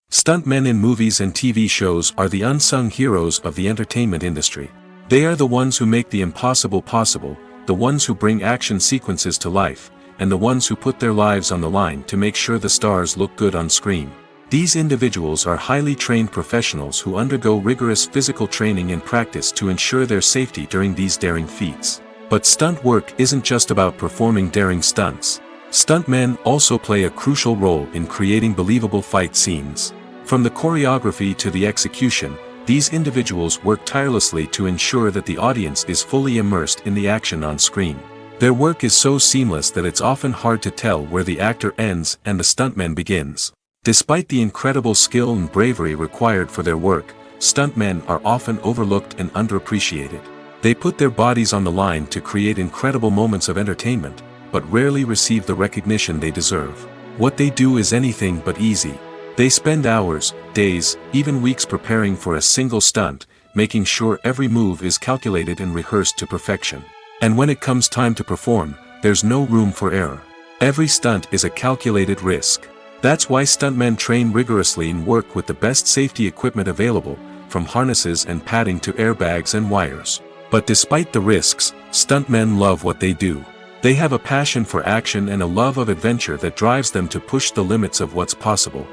Stuntmen in movies and TV shows are the unsung heroes of the entertainment industry. They are the ones who make the impossible possible, the ones who bring action sequences to life, and the ones who put their lives on the line to make sure the stars look good on screen. These individuals are highly trained professionals who undergo rigorous physical training and practice to ensure their safety during these daring feats. But stunt work isn't just about performing daring stunts. Stuntmen also play a crucial role in creating believable fight scenes. From the choreography to the execution, these individuals work tirelessly to ensure that the audience is fully immersed in the action on screen. Their work is so seamless that it's often hard to tell where the actor ends and the stuntman begins. Despite the incredible skill and bravery required for their work, stuntmen are often overlooked and underappreciated. They put their bodies on the line to create incredible moments of entertainment, but rarely receive the recognition they deserve. What they do is anything but easy. They spend hours, days, even weeks preparing for a single stunt, making sure every move is calculated and rehearsed to perfection. And when it comes time to perform, there's no room for error. Every stunt is a calculated risk. That's why stuntmen train rigorously and work with the best safety equipment available, from harnesses and padding to airbags and wires. But despite the risks, stuntmen love what they do. They have a passion for action and a love of adventure that drives them to push the limits of what's possible.